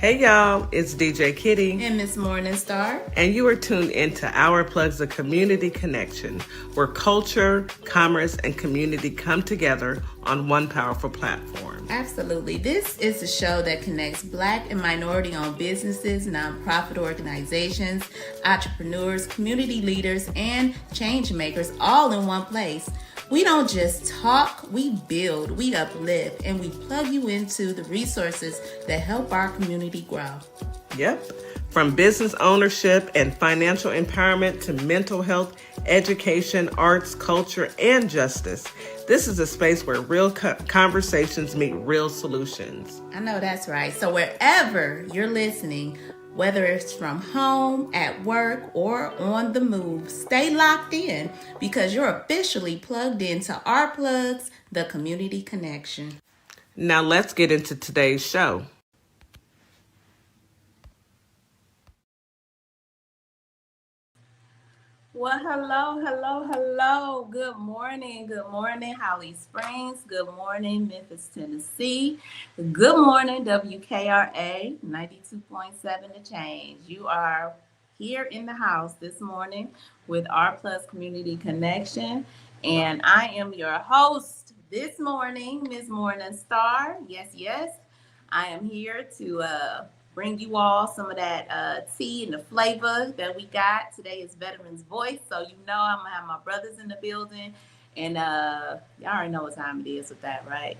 Hey y'all, it's DJ Kitty and Miss Morningstar, and you are tuned into Our Plugs of Community Connection, where culture, commerce, and community come together on one powerful platform. Absolutely. This is a show that connects Black and minority-owned businesses, nonprofit organizations, entrepreneurs, community leaders, and change makers all in one place. We don't just talk, we build, we uplift, and we plug you into the resources that help our community grow. Yep. From business ownership and financial empowerment to mental health, education, arts, culture, and justice, this is a space where real conversations meet real solutions. I know that's right. So wherever you're listening, whether it's from home, at work, or on the move, stay locked in because you're officially plugged into Our Plugs, the Community Connection. Now let's get into today's show. Well, hello. Good morning, Holly Springs. Good morning, Memphis, Tennessee. Good morning, WKRA 92.7 The Change. You are here in the house this morning with R Plus Community Connection, and I am your host this morning, Ms. Morningstar. Yes. I am here to bring you all some of that tea and the flavor that we got. Today is Veterans Voice, so you know I'm gonna have my brothers in the building, and y'all already know what time it is with that, right?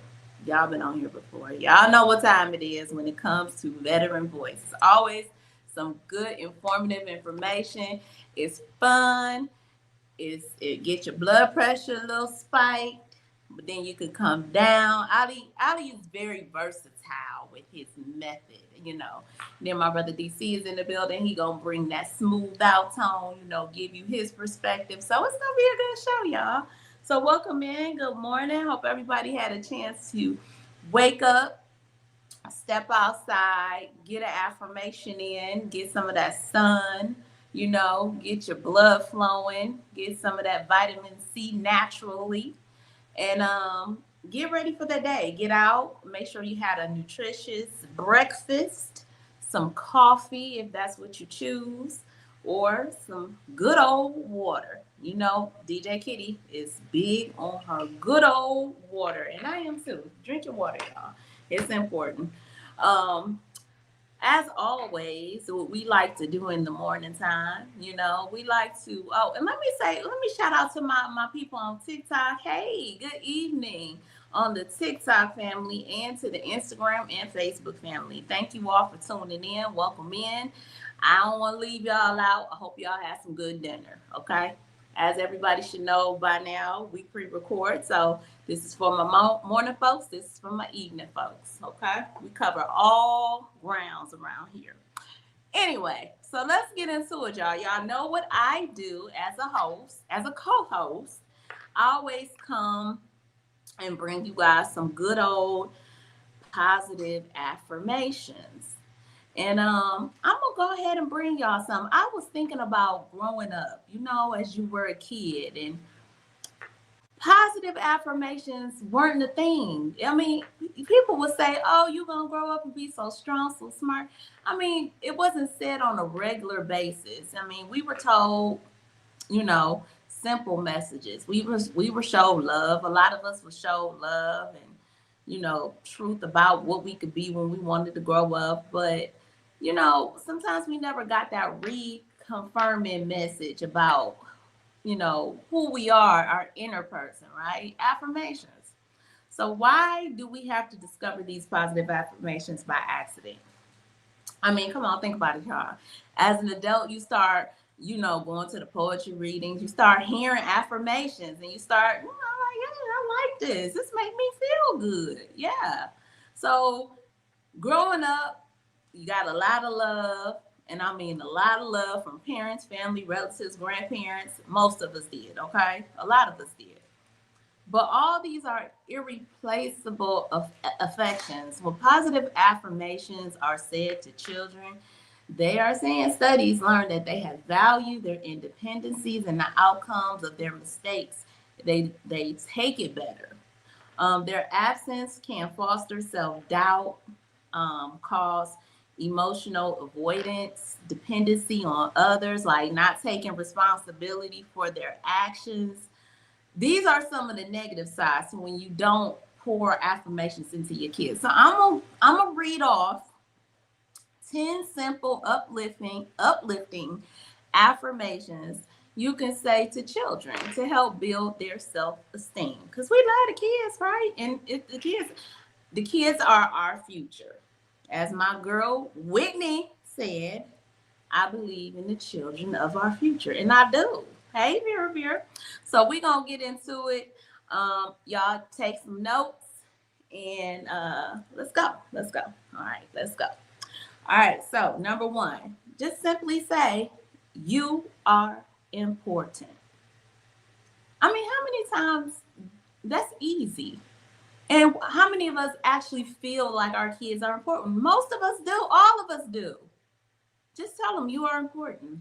Y'all been on here before. Y'all know what time it is when it comes to Veteran Voice. It's always some good, informative information. It's fun. It gets your blood pressure a little spiked, but then you can come down. Ali is very versatile with his method, you know. Then my brother DC is in the building. He gonna bring that smooth out tone, you know, give you his perspective. So it's gonna be a good show, y'all. So welcome in. Good morning. Hope everybody had a chance to wake up, step outside, get an affirmation in, get some of that sun, you know, get your blood flowing, get some of that vitamin C naturally, and get ready for the day. Get out, make sure you had a nutritious breakfast, some coffee if that's what you choose, or some good old water. You know, DJ Kitty is big on her good old water, and I am too. Drink your water, y'all. It's important. As always, what we like to do in the morning time, you know, we like to, and let me shout out to my people on TikTok. Hey, good evening on the TikTok family and to the Instagram and Facebook family. Thank you all for tuning in. Welcome in. I don't want to leave y'all out. I hope y'all had some good dinner, okay? As everybody should know by now, we pre-record, so this is for my morning folks. This is for my evening folks, okay? We cover all grounds around here. Anyway, so let's get into it, y'all. Y'all know what I do as a host, as a co-host. I always come and bring you guys some good old positive affirmations. And I'm gonna go ahead and bring y'all some. I was thinking about growing up, you know, as you were a kid, and positive affirmations weren't a thing. I mean, people would say, "Oh, you're gonna grow up and be so strong, so smart." I mean, it wasn't said on a regular basis. I mean, we were told, you know, simple messages. We were showed love. A lot of us were showed love and, you know, truth about what we could be when we wanted to grow up. But, you know, sometimes we never got that reconfirming message about, you know, who we are, our inner person, right? Affirmations. So why do we have to discover these positive affirmations by accident? I mean, come on, think about it, y'all. As an adult, you start, you know, going to the poetry readings, you start hearing affirmations, and you start, you know, like, yeah, I like this. This makes me feel good. Yeah. So growing up, you got a lot of love, and I mean a lot of love from parents, family, relatives, grandparents. Most of us did, okay? A lot of us did. But all these are irreplaceable affections. When positive affirmations are said to children, they are saying studies learn that they have value, their independencies, and the outcomes of their mistakes. They take it better. Their absence can foster self-doubt, cause emotional avoidance, dependency on others, like not taking responsibility for their actions. These are some of the negative sides when you don't pour affirmations into your kids. So I'm gonna read off 10 simple uplifting affirmations you can say to children to help build their self-esteem. Because we love the kids, right? And if the kids are our future. As my girl Whitney said, I believe in the children of our future. And I do. Hey, Vera. So we're going to get into it. Y'all take some notes and let's go. Let's go. All right, let's go. All right, so number one, just simply say, you are important. I mean, how many times? That's easy. And how many of us actually feel like our kids are important? Most of us do. All of us do. Just tell them you are important.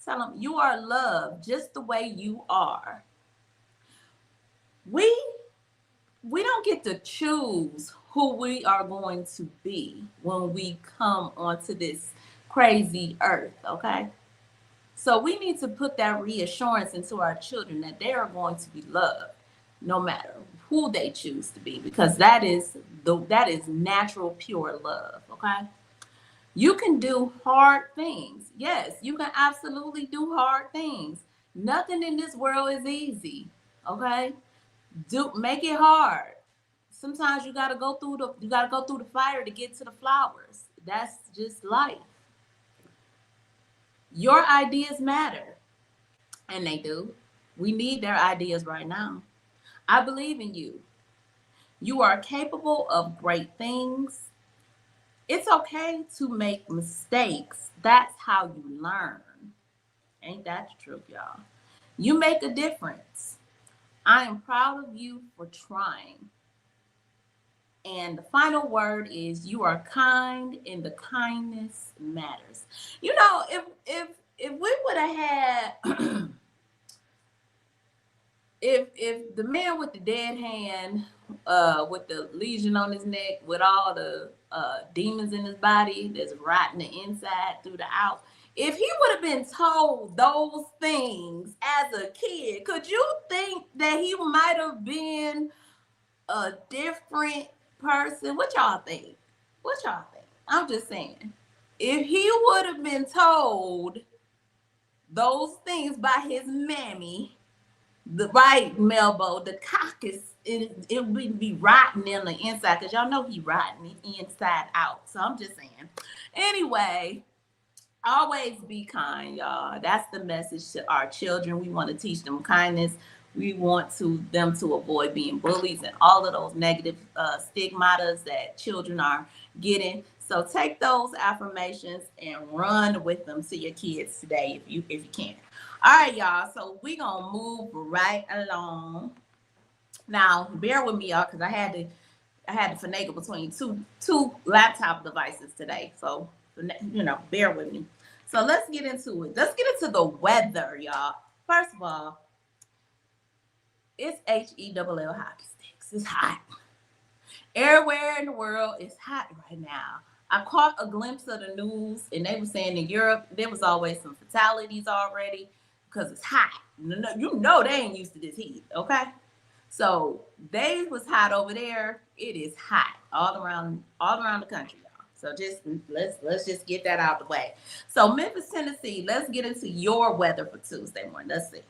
Tell them you are loved just the way you are. We don't get to choose who we are going to be when we come onto this crazy earth, okay? So we need to put that reassurance into our children that they are going to be loved no matter who they choose to be, because that is natural, pure love, okay? You can do hard things. Yes, you can absolutely do hard things. Nothing in this world is easy, okay? Make it hard. Sometimes you gotta go through the fire to get to the flowers. That's just life. Your ideas matter, and they do. We need their ideas right now. I believe in you. You are capable of great things. It's okay to make mistakes. That's how you learn. Ain't that the truth, y'all? You make a difference. I am proud of you for trying. And the final word is, you are kind and the kindness matters. You know, if we would have had if the man with the dead hand, with the lesion on his neck, with all the demons in his body that's rotting the inside through the out, if he would have been told those things as a kid, could you think that he might have been a different person? What y'all think? What y'all think? I'm just saying, if he would have been told those things by his mammy, the right Melbo, the cock it would be rotten in the inside, because y'all know he rotten inside out. So I'm just saying. Anyway, always be kind, y'all. That's the message to our children. We want to teach them kindness. We want them to avoid being bullies and all of those negative stigmatas that children are getting. So take those affirmations and run with them to your kids today if you can. All right, y'all. So we're gonna move right along. Now, bear with me, y'all, because I had to finagle between two laptop devices today. So bear with me. So let's get into it. Let's get into the weather, y'all. First of all, it's HELL hockey sticks. It's hot. Everywhere in the world, it's hot right now. I caught a glimpse of the news, and they were saying in Europe there was always some fatalities already because it's hot. You know they ain't used to this heat, okay? So they was hot over there. It is hot all around the country, y'all. So let's just get that out the way. So Memphis, Tennessee, let's get into your weather for Tuesday morning. Let's see.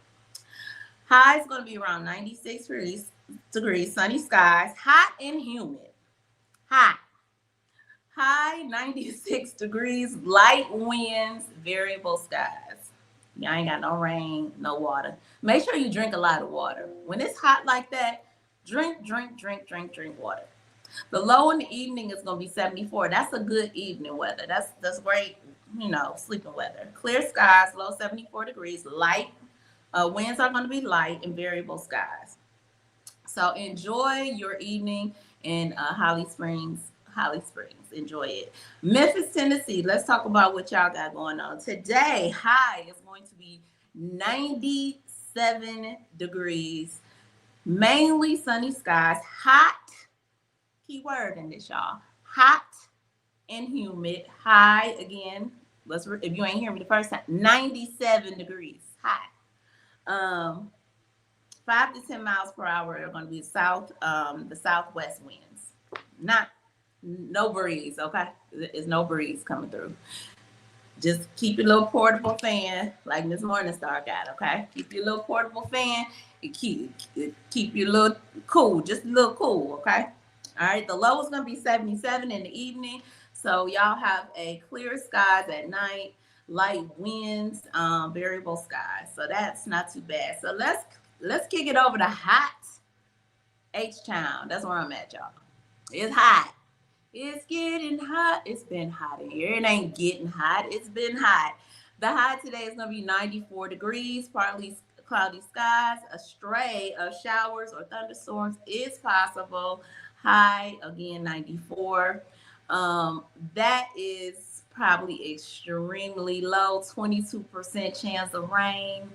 High is going to be around 96 degrees, sunny skies, hot and humid. Hot. High 96 degrees, light winds, variable skies. Y'all ain't got no rain, no water. Make sure you drink a lot of water. When it's hot like that, drink water. The low in the evening is going to be 74. That's a good evening weather. That's great, sleeping weather. Clear skies, low 74 degrees, light. Winds are going to be light and variable skies. So enjoy your evening in Holly Springs. Enjoy it. Memphis, Tennessee. Let's talk about what y'all got going on. Today, high is going to be 97 degrees. Mainly sunny skies. Hot. Key word in this, y'all. Hot and humid. High again. If you ain't hear me the first time, 97 degrees high. 5 to 10 miles per hour are going to be the southwest winds. No breeze. Okay, there's no breeze coming through. Just keep your little portable fan, like Miss Morningstar got. Okay, keep your little portable fan. And keep your little cool, just a little cool. Okay. All right. The low is gonna be 77 in the evening, so y'all have a clear skies at night, light winds, variable skies. So that's not too bad. So let's kick it over to hot H-Town. That's where I'm at, y'all. It's hot. It's getting hot. It's been hot in here. It ain't getting hot. It's been hot. The high today is going to be 94 degrees, partly cloudy skies. A stray of showers or thunderstorms is possible. High, again, 94. That is probably extremely low, 22% chance of rain.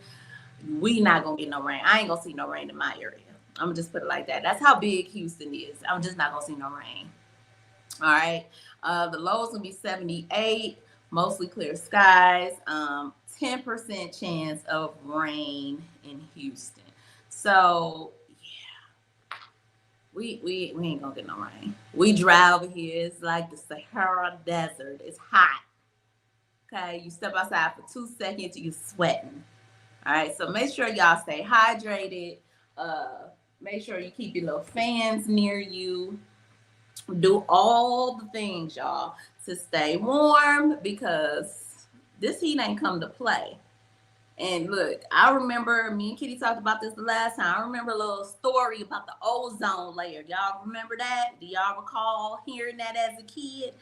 We not going to get no rain. I ain't going to see no rain in my area. I'm going to just put it like that. That's how big Houston is. I'm just not going to see no rain. All right. The low is going to be 78, mostly clear skies, 10% chance of rain in Houston. So, yeah, we ain't going to get no rain. We dry over here. It's like the Sahara Desert. It's hot. Okay. You step outside for 2 seconds, you're sweating. All right. So make sure y'all stay hydrated. Make sure you keep your little fans near you. Do all the things, y'all, to stay warm, because this heat ain't come to play. And look, I remember me and Kitty talked about this the last time. I remember a little story about the ozone layer. Y'all remember that? Do y'all recall hearing that as a kid?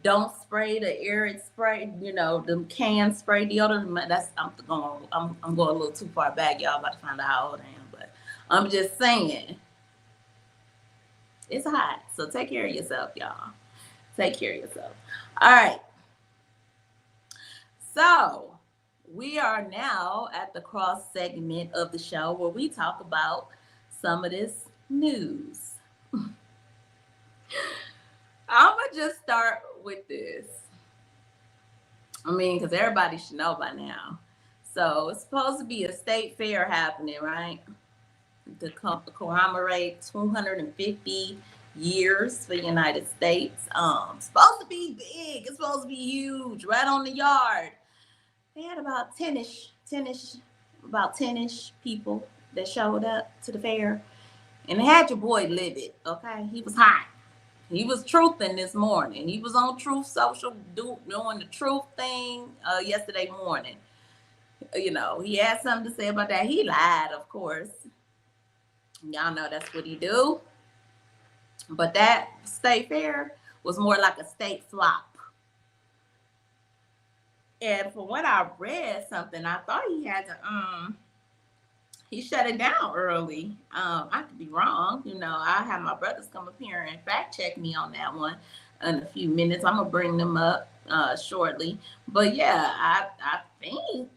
Don't spray the air spray, the can spray deodorant. I'm going a little too far back. Y'all about to find out how old I am, but I'm just saying. It's hot, so take care of yourself, y'all. Take care of yourself. All right. So we are now at the cross segment of the show where we talk about some of this news. I'm going to just start with this. Because everybody should know by now. So it's supposed to be a state fair happening, right? To commemorate 250 years for the United States. Supposed to be big. It's supposed to be huge, right on the yard. They had about 10-ish people that showed up to the fair. And they had your boy livid, okay? He was hot. He was truthing this morning. He was on Truth Social doing the truth thing yesterday morning. He had something to say about that. He lied, of course. Y'all know that's what he do. But that state fair was more like a state flop. And from what I read something, I thought he had to he shut it down early. I could be wrong. I have my brothers come up here and fact check me on that one in a few minutes. I'm gonna bring them up shortly. But yeah, I think,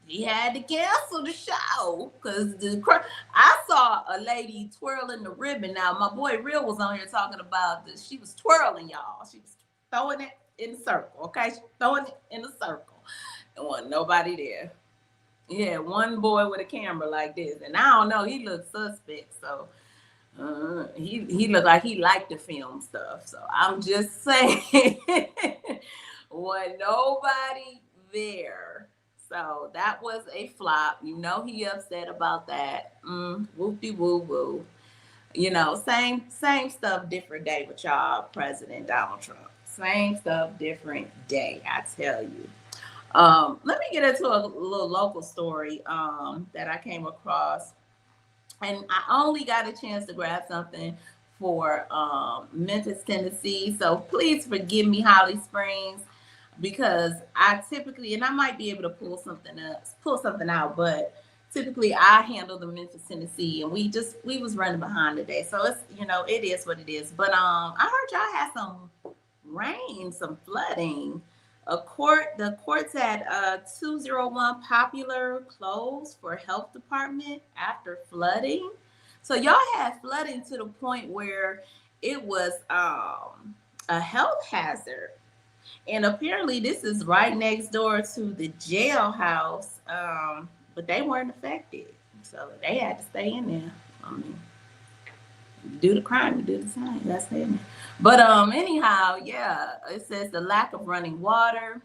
he had to cancel the show because I saw a lady twirling the ribbon. Now, my boy Real was on here talking about this. She was twirling, y'all. She was throwing it in a circle, okay? She was throwing it in a circle. There wasn't nobody there. Yeah, one boy with a camera like this. And I don't know, he looked suspect. So he looked like he liked to film stuff. So I'm just saying, was nobody there. So that was a flop. He upset about that. Whoop-de-woo-woo. Same stuff, different day with y'all, President Donald Trump. Same stuff, different day, I tell you. Let me get into a little local story that I came across. And I only got a chance to grab something for Memphis, Tennessee. So please forgive me, Holly Springs, because I typically, and I might be able to pull something out, but typically I handle the Memphis, Tennessee, and we was running behind today. So it's, it is what it is. But I heard y'all had some rain, some flooding. The courts had 201 Popular closed for health department after flooding. So y'all had flooding to the point where it was a health hazard. And apparently this is right next door to the jailhouse, but they weren't affected. So they had to stay in there. I mean, do the crime, you do the same. That's it. But anyhow, yeah, it says the lack of running water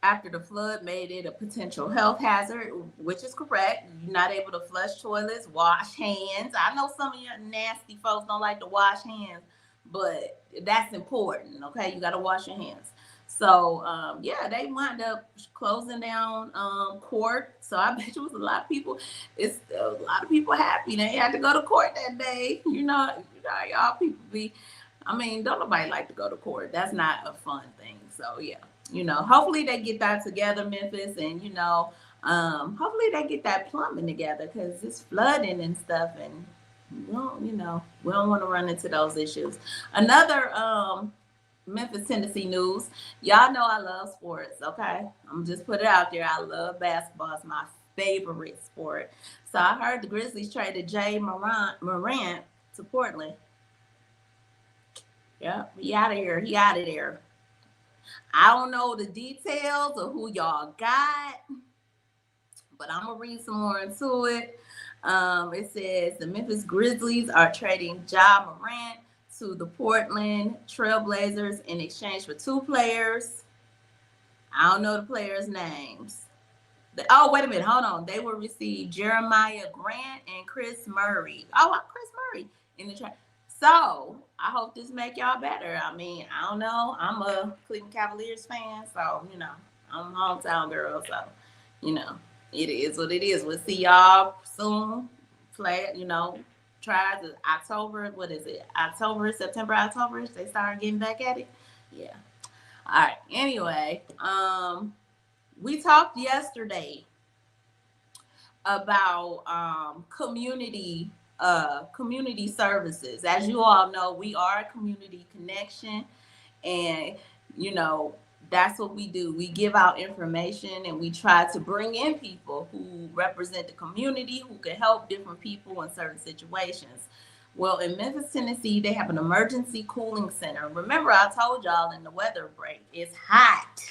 after the flood made it a potential health hazard, which is correct. You're not able to flush toilets, wash hands. I know some of you nasty folks don't like to wash hands, but that's important. Okay, you got to wash your hands. So yeah, they wound up closing down court. So I bet you was a lot of people. It's a lot of people happy they had to go to court that day. You know y'all people be. I mean, don't nobody like to go to court. That's not a fun thing. So yeah, hopefully they get that together, Memphis, and hopefully they get that plumbing together because it's flooding and stuff, and we don't want to run into those issues. Another Memphis, Tennessee news. Y'all know I love sports, okay? I'm just put it out there. I love basketball. It's my favorite sport. So I heard the Grizzlies traded Jay Morant to Portland. Yeah, he out of here. He out of there. I don't know the details of who y'all got, but I'm going to read some more into it. It says the Memphis Grizzlies are trading Ja Morant to the Portland Trailblazers in exchange for two players. I don't know the players' names. Oh, wait a minute. Hold on. They will receive Jeremiah Grant and Chris Murray. Oh, Chris Murray in the trade. So I hope this make y'all better. I mean, I don't know. I'm a Cleveland Cavaliers fan, so I'm a hometown girl. So it is what it is. We'll see y'all soon. Play, try to October. What is it? September, October. They start getting back at it. Yeah. All right. Anyway, we talked yesterday about community services. As you all know, we are a community connection, and that's what we do. We give out information and we try to bring in people who represent the community, who can help different people in certain situations. Well, in Memphis, Tennessee, they have an emergency cooling center. Remember, I told y'all in the weather break, it's hot.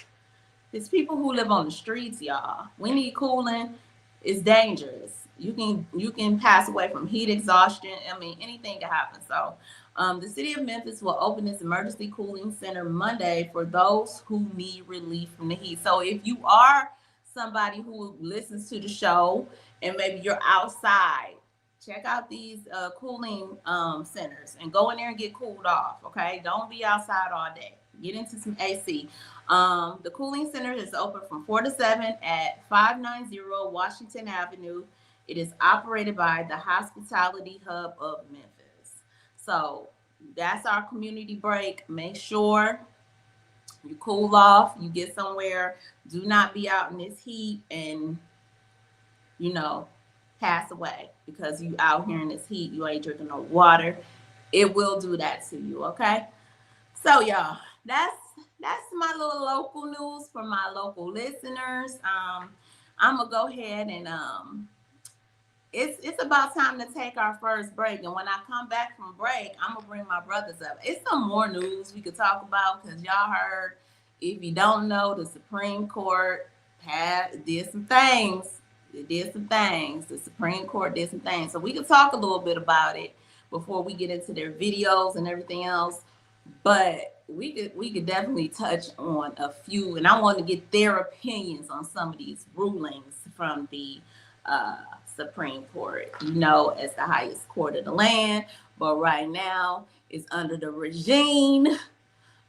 It's people who live on the streets, y'all. We need cooling. It's dangerous. You can pass away from heat exhaustion. I mean, anything can happen. So the city of Memphis will open this emergency cooling center Monday for those who need relief from the heat. So if you are somebody who listens to the show and maybe you're outside, check out these cooling centers and go in there and get cooled off, okay? Don't be outside all day. Get into some AC. The cooling center is open from 4 to 7 at 590 Washington Avenue. It is operated by the Hospitality Hub of Memphis. So that's our community break. Make sure you cool off, you get somewhere. Do not be out in this heat and, pass away because you out here in this heat. You ain't drinking no water. It will do that to you, okay? So, y'all, that's my little local news for my local listeners. I'm going to go ahead and it's about time to take our first break. And when I come back from break, I'm going to bring my brothers up. It's some more news we could talk about because y'all heard, if you don't know, the Supreme Court did some things. The Supreme Court did some things. So we could talk a little bit about it before we get into their videos and everything else. But we could definitely touch on a few. And I want to get their opinions on some of these rulings from the Supreme Court, as the highest court of the land. But right now, it's under the regime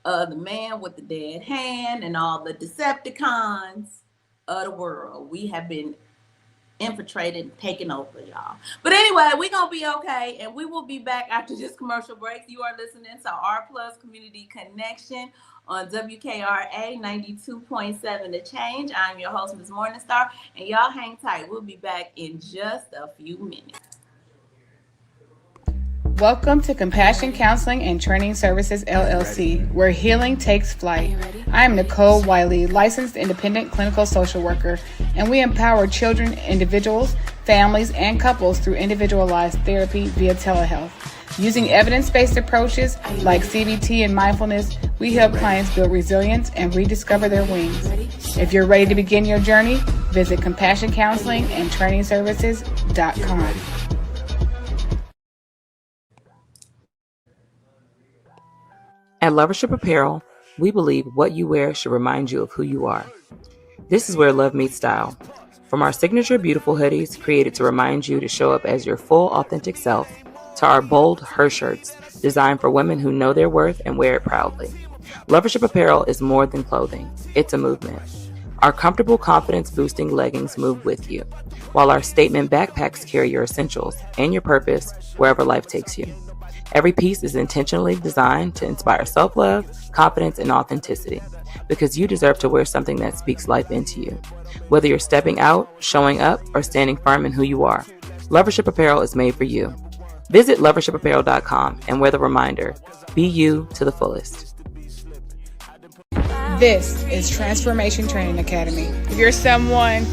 of the man with the dead hand and all the Decepticons of the world. We have been infiltrated and taken over, y'all. But anyway, we're going to be okay. And we will be back after this commercial break. You are listening to R Plus Community Connection on WKRA 92.7 The Change. I'm your host, Ms. Morningstar, and y'all hang tight. We'll be back in just a few minutes. Welcome to Compassion Counseling and Training Services, LLC, where healing takes flight. I am Nicole Wiley, licensed independent clinical social worker, and we empower children, individuals, families, and couples through individualized therapy via telehealth. Using evidence-based approaches like CBT and mindfulness, we help clients build resilience and rediscover their wings. If you're ready to begin your journey, visit CompassionCounselingAndTrainingServices.com. At Lovership Apparel, we believe what you wear should remind you of who you are. This is where love meets style. From our signature beautiful hoodies created to remind you to show up as your full authentic self, to our bold Her shirts designed for women who know their worth and wear it proudly. Lovership Apparel is more than clothing. It's a movement. Our comfortable, confidence-boosting leggings move with you, while our statement backpacks carry your essentials and your purpose wherever life takes you. Every piece is intentionally designed to inspire self-love, confidence, and authenticity, because you deserve to wear something that speaks life into you. Whether you're stepping out, showing up, or standing firm in who you are, Lovership Apparel is made for you. Visit lovershipapparel.com and wear the reminder, be you to the fullest. This is Transformation Training Academy. If you're someone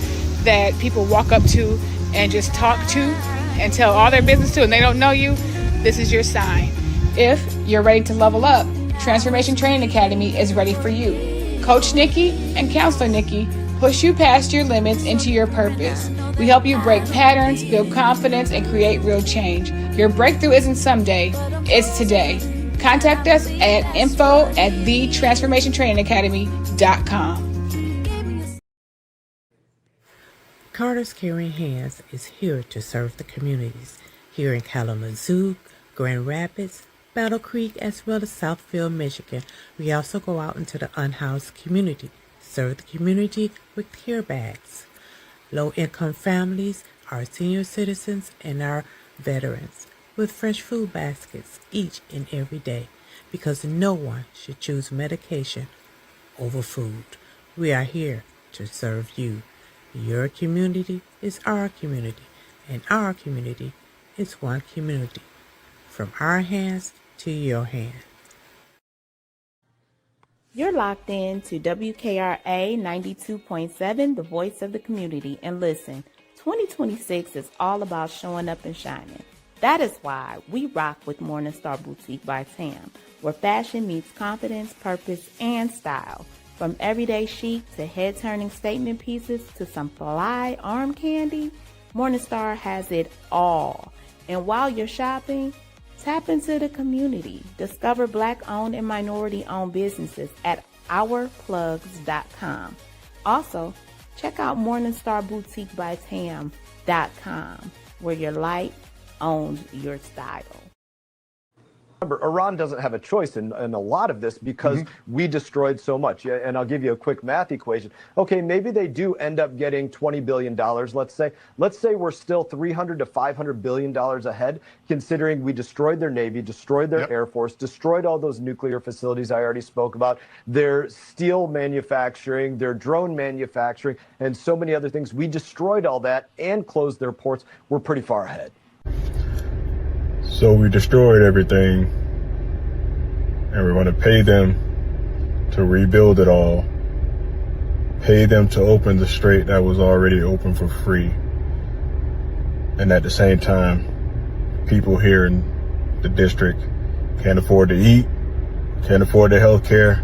that people walk up to and just talk to and tell all their business to and they don't know you, this is your sign. If you're ready to level up, Transformation Training Academy is ready for you. Coach Nikki and Counselor Nikki push you past your limits into your purpose. We help you break patterns, build confidence, and create real change. Your breakthrough isn't someday, it's today. Contact us at info@thetransformationtrainingacademy.com. Carter's Caring Hands is here to serve the communities here in Kalamazoo, Grand Rapids, Battle Creek, as well as Southfield, Michigan. We also go out into the unhoused community, serve the community with care bags. Low-income families, our senior citizens, and our veterans with fresh food baskets each and every day, because no one should choose medication over food. We are here to serve you. Your community is our community, and our community is one community. From our hands to your hand. You're locked in to WKRA 92.7, the voice of the community. And listen, 2026 is all about showing up and shining. That is why we rock with Morningstar Boutique by Tam, where fashion meets confidence, purpose, and style. From everyday chic to head-turning statement pieces to some fly arm candy, Morningstar has it all. And while you're shopping, tap into the community. Discover Black-owned and minority-owned businesses at ourplugs.com. Also, check out MorningstarBoutiqueByTam.com, where your light owns your style. Remember, Iran doesn't have a choice in a lot of this because we destroyed so much. Yeah, and I'll give you a quick math equation. Okay, maybe they do end up getting $20 billion, let's say. Let's say we're still $300 to $500 billion ahead, considering we destroyed their Navy, destroyed their Air Force, destroyed all those nuclear facilities I already spoke about, their steel manufacturing, their drone manufacturing, and so many other things. We destroyed all that and closed their ports. We're pretty far ahead. So we destroyed everything, and we're going to pay them to rebuild it all, pay them to open the strait that was already open for free. And at the same time, people here in the district can't afford to eat, can't afford their health care,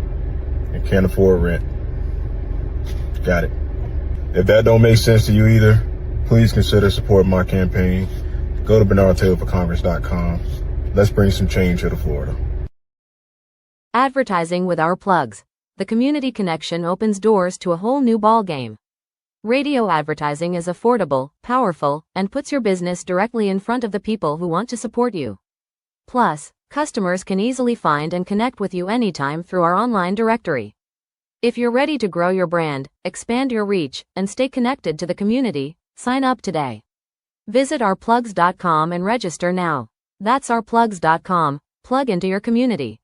and can't afford rent. Got it. If that don't make sense to you either, please consider supporting my campaign. Go to BernardTaylorForCongress.com. Let's bring some change here to Florida. Advertising with our plugs. The community connection opens doors to a whole new ballgame. Radio advertising is affordable, powerful, and puts your business directly in front of the people who want to support you. Plus, customers can easily find and connect with you anytime through our online directory. If you're ready to grow your brand, expand your reach, and stay connected to the community, sign up today. Visit ourplugs.com and register now. That's ourplugs.com. Plug into your community.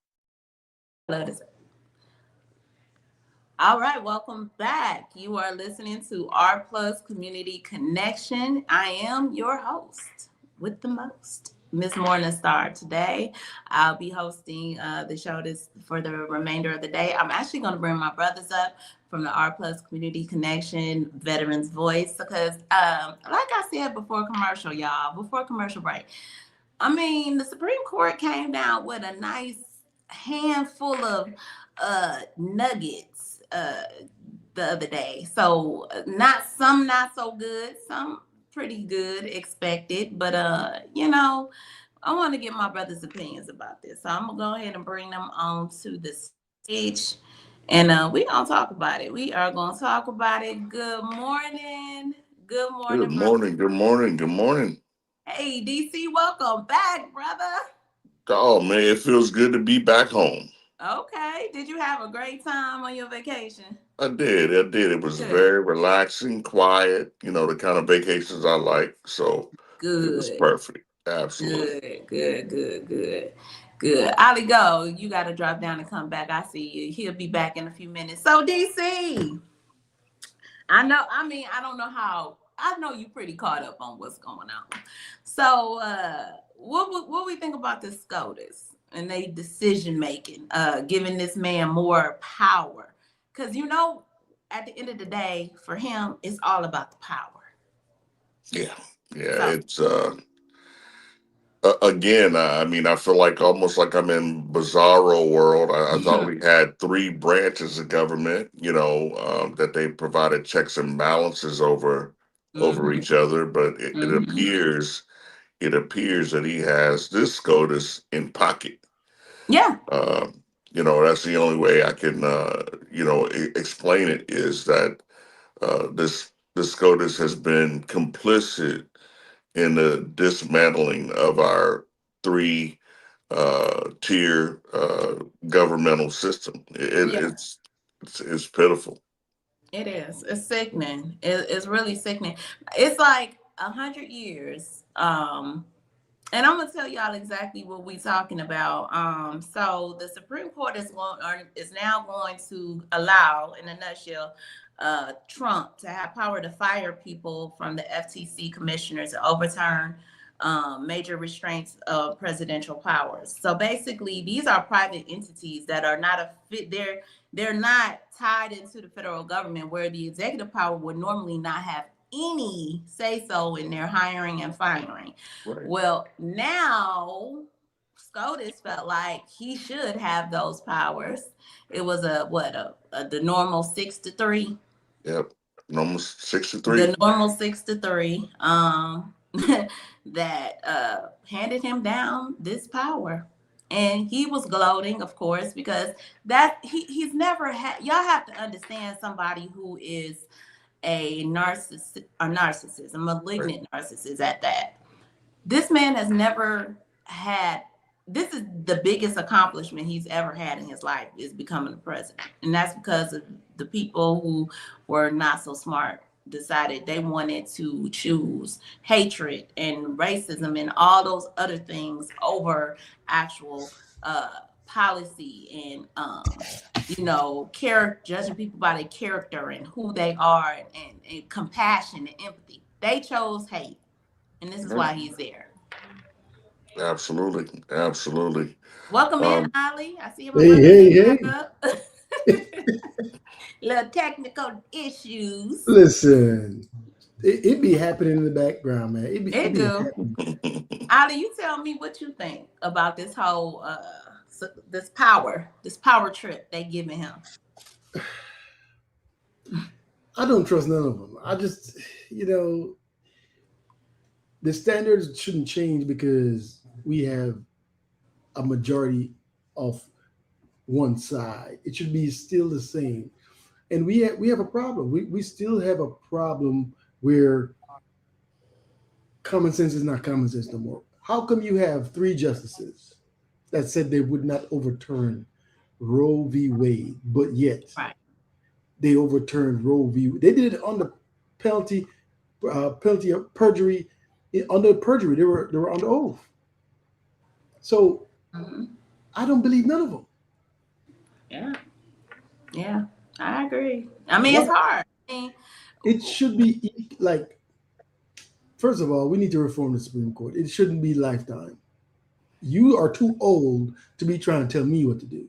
All right, welcome back. You are listening to Our Plus Community Connection. I am your host with the most, Miss Morningstar. Today, I'll be hosting the show for the remainder of the day. I'm actually going to bring my brothers up from the R Plus Community Connection Veterans Voice because, like I said before commercial, y'all, before commercial break, I mean, the Supreme Court came down with a nice handful of nuggets the other day. So not so good, some pretty good, expected, but I want to get my brother's opinions about this. So I'm gonna go ahead and bring them on to the stage, and we're gonna talk about it. We are gonna talk about it. Good morning. Good morning, Good brother. morning, good morning, good morning. Hey, DC, welcome back, brother. Oh man, it feels good to be back home. Okay. Did you have a great time on your vacation? I did. It was Good. very relaxing, quiet, the kind of vacations I like. So it was Good. perfect. Absolutely. Good. Ali, go. You got to drop down and come back. I see you. He'll be back in a few minutes. So, DC, I don't know how. I know you pretty caught up on what's going on. So, what we think about the SCOTUS and they decision making, giving this man more power? Because at the end of the day, for him, it's all about the power. Yeah. So, It's again, I mean, I feel like almost like I'm in bizarro world. I thought we had three branches of government, that they provided checks and balances over mhm, each other, but mhm. it appears that he has this SCOTUS in pocket. Yeah, That's the only way I can, explain it is that this SCOTUS has been complicit in the dismantling of our three tier governmental system. yeah, It's pitiful. it is. It's sickening. It's really sickening. It's like 100 years. And I'm gonna tell y'all exactly what we're talking about. So the Supreme Court is now going to allow, in a nutshell, Trump to have power to fire people from the FTC commissioners and overturn major restraints of presidential powers. So basically, these are private entities that are not a fit. They're not tied into the federal government, where the executive power would normally not have any say so in their hiring and firing. Right. Well, now SCOTUS felt like he should have those powers. It was the normal 6-3. Yep. Almost 63. The normal 6-3. That handed him down this power. And he was gloating, of course, because he's never had. Y'all have to understand somebody who is a narcissist, a Right. malignant narcissist at that. This man has never had. This is the biggest accomplishment he's ever had in his life, is becoming the president, and that's because of the people who were not so smart decided they wanted to choose hatred and racism and all those other things over actual policy and judging people by their character and who they are, and compassion and empathy. They chose hate, and this is Right. why he's there. Absolutely. Absolutely. Welcome in, Um, Ali. I see my Hey, brother hey, came hey. up. Little technical issues. Listen, it be happening in the background, man. It It be do. happening. Ali, you tell me what you think about this whole this power trip they giving him. I don't trust none of them. I just, the standards shouldn't change because we have a majority of one side. It should be still the same. And we have a problem. We still have a problem where common sense is not common sense no more. How come you have three justices that said they would not overturn Roe v. Wade, but yet Right. they overturned Roe v. They did it on the penalty of perjury. Under perjury, they were under oath. So Mhm. I don't believe none of them. Yeah, I agree. I mean, it's What hard. I mean, it should be like. First of all, we need to reform the Supreme Court. It shouldn't be lifetime. You are too old to be trying to tell me what to do.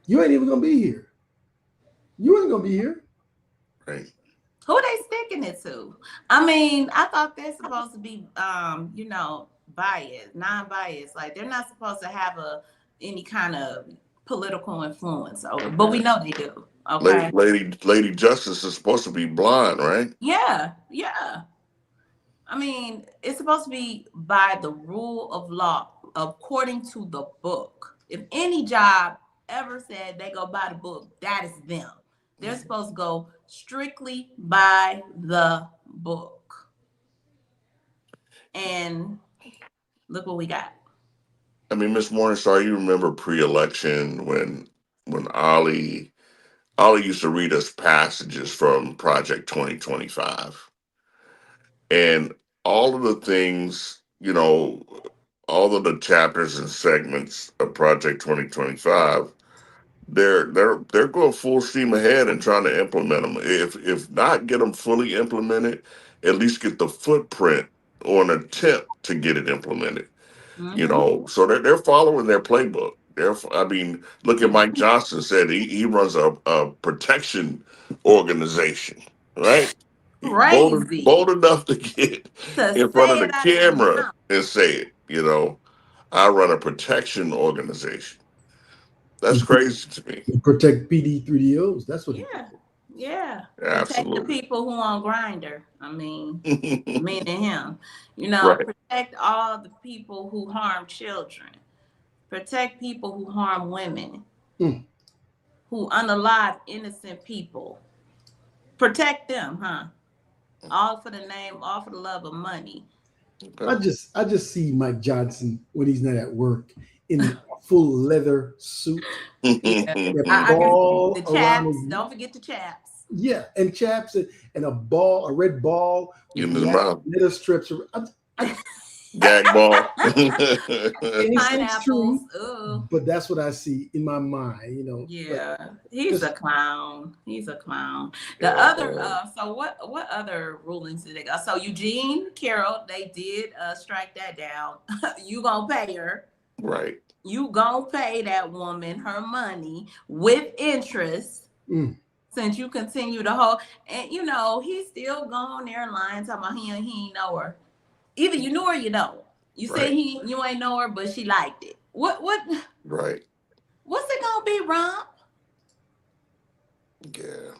You ain't even gonna be here. You ain't gonna be here. right. who they sticking it to? I mean, I thought they're supposed to be, biased, non-biased. Like they're not supposed to have any kind of political influence over, but we know they do. Okay. Lady Justice is supposed to be blind, right? Yeah, yeah. I mean, it's supposed to be by the rule of law, according to the book. If any job ever said they go by the book, that is them. They're supposed to go strictly by the book. And look what we got. I mean, Miss Morningstar, you remember pre-election when Ollie used to read us passages from Project 2025, and all of the things, all of the chapters and segments of Project 2025, they're going full steam ahead and trying to implement them. If not get them fully implemented, at least get the footprint or an attempt to get it implemented. So they're following their playbook. I mean, look at Mike Johnson said he runs a protection organization, right? Crazy Bold enough to get to in front of say the it out of his camera mouth. and say it. I run a protection organization. That's crazy to me. Protect PD3DOs. That's what he Yeah, did. yeah. Protect the Absolutely. people who on Grinder. I mean, meaning him. Right. Protect all the people who harm children. Protect people who harm women. Mm. Who unalive innocent people. Protect them, huh? All for the love of money. I just see Mike Johnson when he's not at work in a full leather suit. Yeah, A I can see ball the around chaps. his, Don't forget the chaps. yeah, and chaps and a red ball with In his mouth. leather strips. Gag ball. Can't say it's Pineapples. true, Ooh. but that's what I see in my mind. Yeah, But he's just a clown. He's a clown. The Yeah. other, so what other rulings did they go? So Eugene Carroll, they did strike that down. You gonna pay her. Right. You gonna pay that woman her money with interest. Since you continue to hold, and he's still going there lying, talking about he ain't know her. Either you knew her or you don't. You Right. say you ain't know her, but she liked it. What? Right. What's it gonna be, Romp? Yeah.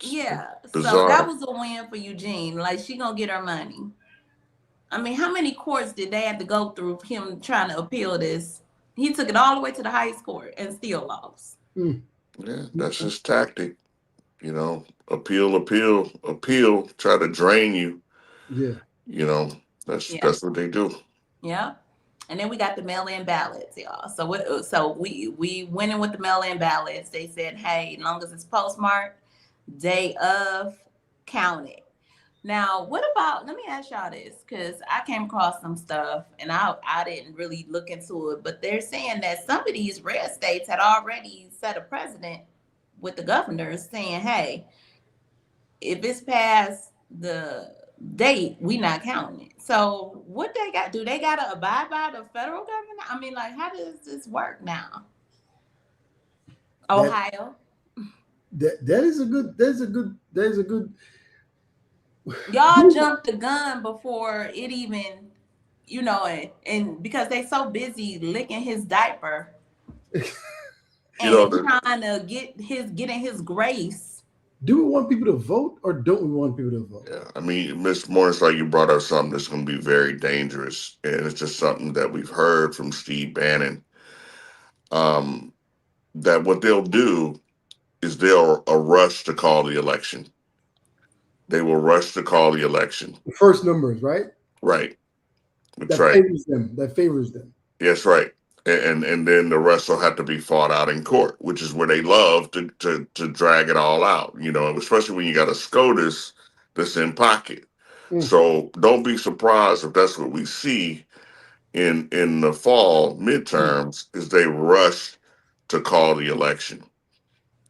Yeah. Bizarre. So that was a win for Eugene. Like she gonna get her money. I mean, how many courts did they have to go through him trying to appeal this? He took it all the way to the highest court and still lost. Yeah, that's his tactic. Appeal, try to drain you. Yeah. That's what they do. Yeah. And then we got the mail-in ballots, y'all. So we went in with the mail-in ballots. They said, hey, as long as it's postmarked, day of, count it. Now, what about, let me ask y'all this, because I came across some stuff and I didn't really look into it, but they're saying that some of these red states had already set a precedent with the governors saying, hey, if it's past the date, we not counting it. So what they got? Do they got to abide by the federal government? I mean, like, how does this work now? Ohio. That is a good. Y'all jumped the gun before it even, and because they so busy licking his diaper and trying to get in his grace. Do we want people to vote or don't we want people to vote? Yeah, I mean, Ms. Morningstar, you brought up something that's going to be very dangerous, and it's just something that we've heard from Steve Bannon. That what they'll do is they'll rush to call the election. They will rush to call the election. The first numbers, right? Right. That's right. That favors them. Yes, right. And then the rest will have to be fought out in court, which is where they love to drag it all out, especially when you got a SCOTUS that's in pocket. So don't be surprised if that's what we see in the fall midterms is they rush to call the election,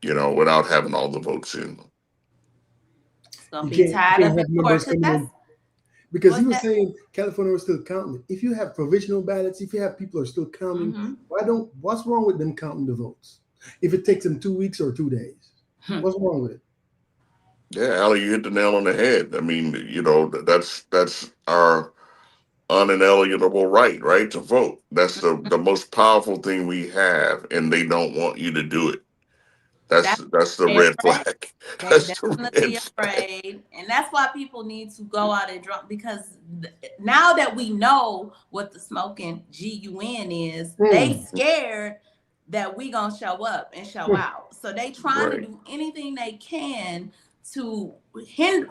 without having all the votes in. It's gonna be tied up in court because he was saying California was still counting. If you have provisional ballots, if you have people are still counting, what's wrong with them counting the votes? If it takes them 2 weeks or 2 days, what's wrong with it? Yeah, Allie, you hit the nail on the head. I mean, that's our unalienable right to vote. That's the most powerful thing we have, and they don't want you to do it. That's the They're red afraid. flag. They're That's the definitely red flag. afraid. And that's why people need to go out and drop, because now that we know what the smoking GUN is, they scared that we gonna show up and show out. So they trying to do anything they can to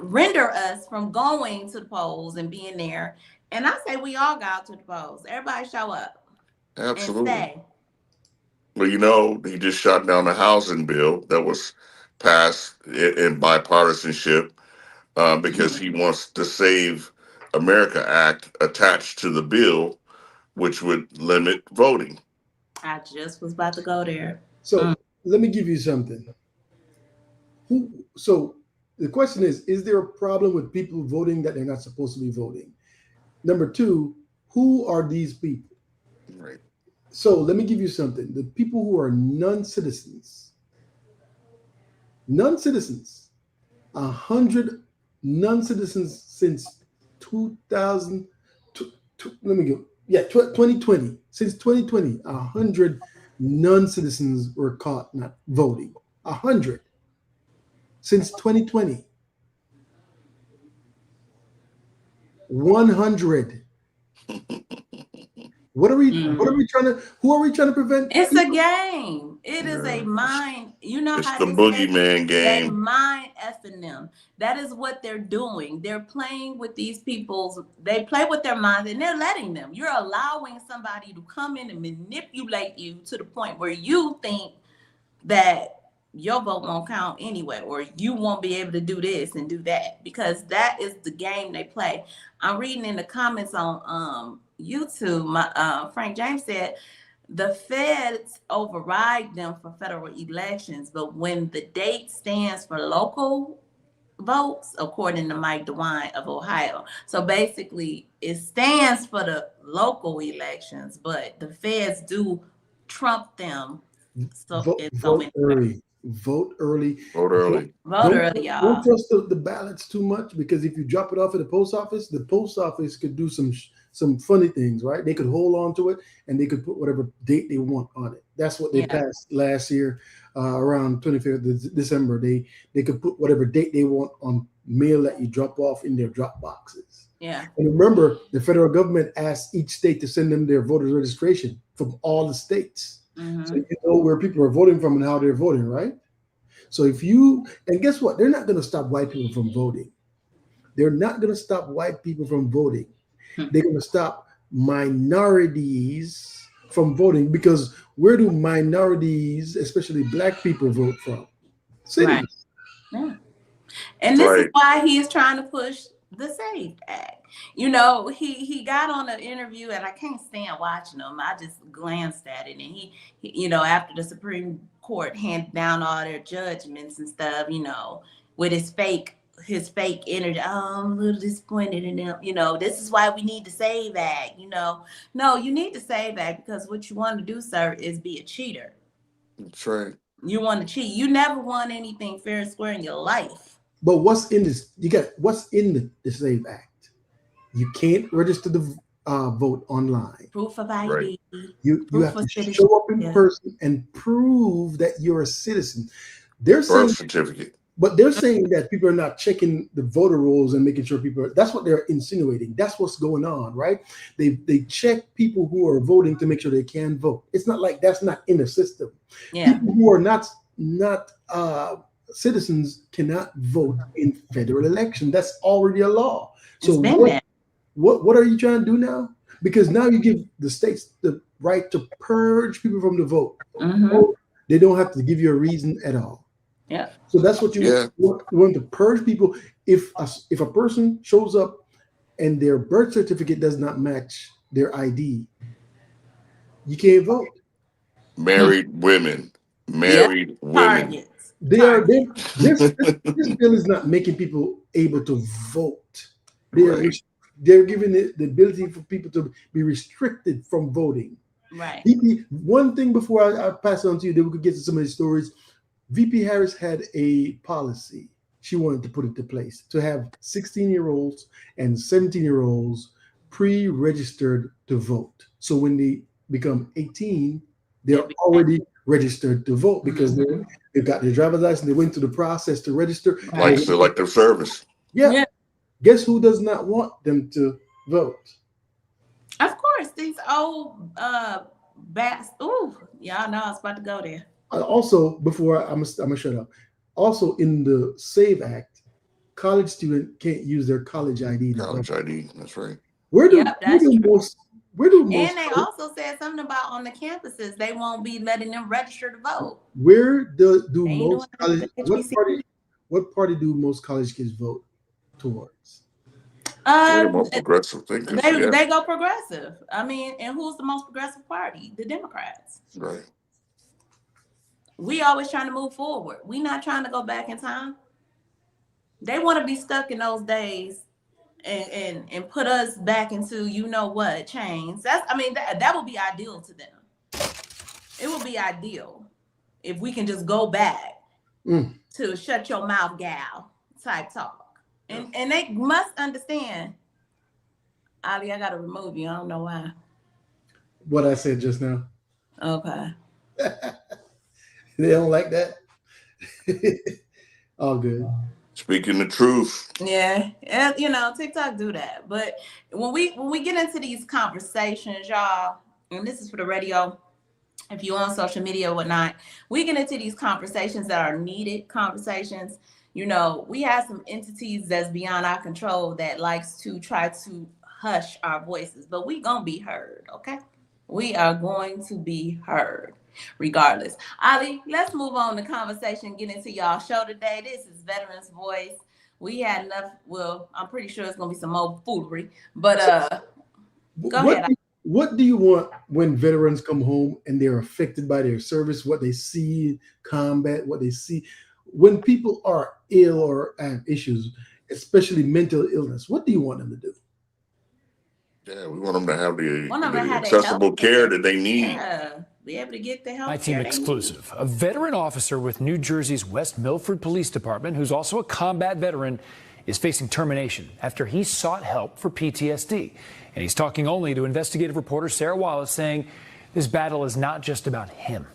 render us from going to the polls and being there. And I say we all go out to the polls. Everybody show up Absolutely. and stay. Well, he just shot down a housing bill that was passed in bipartisanship because he wants the Save America Act attached to the bill, which would limit voting. I just was about to go there. So let me give you something. So the question is there a problem with people voting that they're not supposed to be voting? Number two, who are these people? Right. So let me give you something. The people who are non-citizens, 100 non-citizens since 2000. Let me go. Yeah, 2020. Since 2020, 100 non-citizens were caught not voting. 100 since 2020. 100. What are we trying to? Who are we trying to prevent? It's a game. It is a mind. You know It's how the they boogeyman say, they game. mind effing them. That is what they're doing. They're playing with these people's. They play with their minds, and they're letting them. You're allowing somebody to come in and manipulate you to the point where you think that your vote won't count anyway, or you won't be able to do this and do that, because that is the game they play. I'm reading in the comments on YouTube. My Frank James said the feds override them for federal elections, but when the date stands for local votes, according to Mike DeWine of Ohio. So basically, it stands for the local elections, but the feds do trump them. So vote early. Vote early. Vote early. Vote early, y'all. Don't trust the ballots too much, because if you drop it off at the post office could do some funny things, right? They could hold on to it and they could put whatever date they want on it. That's what they passed last year, around 25th of December. They could put whatever date they want on mail that you drop off in their drop boxes. Yeah. And remember, the federal government asked each state to send them their voter registration from all the states. So you know where people are voting from and how they're voting, right? So and guess what? They're not going to stop white people from voting. They're not going to stop white people from voting. They're going to stop minorities from voting, because where do minorities, especially black people, vote from? Cities. Right. Yeah. And this is why he is trying to push the SAVE Act. You know, he got on an interview, and I can't stand watching him. I just glanced at it, and he you know, after the Supreme Court handed down all their judgments and stuff, you know, with his fake energy. Oh, I'm a little disappointed in them. You know, this is why we need the SAVE Act. You know, no, you need the SAVE Act because what you want to do, sir, is be a cheater. That's right. You want to cheat. You never won anything fair and square in your life. But what's in this? What's in the SAVE Act? You can't register the vote online. Proof of ID. Right. You have to show up in person and prove that you're a citizen. They're saying birth certificate. But they're saying that people are not checking the voter rolls and making sure people that's what they're insinuating. That's what's going on, right? They check people who are voting to make sure they can vote. It's not like that's not in the system. Yeah. People who are not citizens cannot vote in federal election. That's already a law. So what are you trying to do now? Because now you give the states the right to purge people from the vote. Mm-hmm. They don't have to give you a reason at all. Yeah. So that's what you want to purge people. If a person shows up and their birth certificate does not match their ID, you can't vote. Married women. Married women. This bill is not making people able to vote. They're giving it the ability for people to be restricted from voting. Right. One thing before I pass it on to you, that we could get to some of these stories. VP Harris had a policy she wanted to put into place to have 16-year-olds and 17-year-olds pre-registered to vote. So when they become 18, they're already registered to vote because they've got their driver's license. They went through the process to register. Like selective service. Yeah. Guess who does not want them to vote? Of course, these old bats. Ooh, y'all know I was about to go there. Also, before I'm gonna shut up. Also, in the SAVE Act, college student can't use their college ID. College ID. That's right. Where do most? And they also said something about on the campuses they won't be letting them register to vote. Where do most college? What party do most college kids vote towards? They're more progressive thinkers. They go progressive. I mean, and who's the most progressive party? The Democrats. Right. We always trying to move forward. We not trying to go back in time. They want to be stuck in those days and put us back into chains. That would be ideal to them. It would be ideal if we can just go back to shut your mouth, gal type talk. And they must understand, Ali, I gotta remove you. I don't know why. What I said just now. Okay. They don't like that. All good. Speaking the truth. Yeah, TikTok do that. But when we get into these conversations, y'all, and this is for the radio, if you're on social media or whatnot, we get into these conversations that are needed conversations. We have some entities that's beyond our control that likes to try to hush our voices, but we gonna be heard, okay? We are going to be heard regardless. Ali, let's move on to conversation, get into y'all show today. This is Veterans Voice. We had enough, well, I'm pretty sure it's gonna be some more foolery, but go ahead. What do you want when veterans come home and they're affected by their service, what they see in combat, what they see? When people are ill or have issues, especially mental illness, what do you want them to do? Yeah, we want them to have the accessible care that they need. Yeah, be able to get the help. My team exclusive. A veteran officer with New Jersey's West Milford Police Department, who's also a combat veteran, is facing termination after he sought help for PTSD. And he's talking only to investigative reporter Sarah Wallace, saying this battle is not just about him.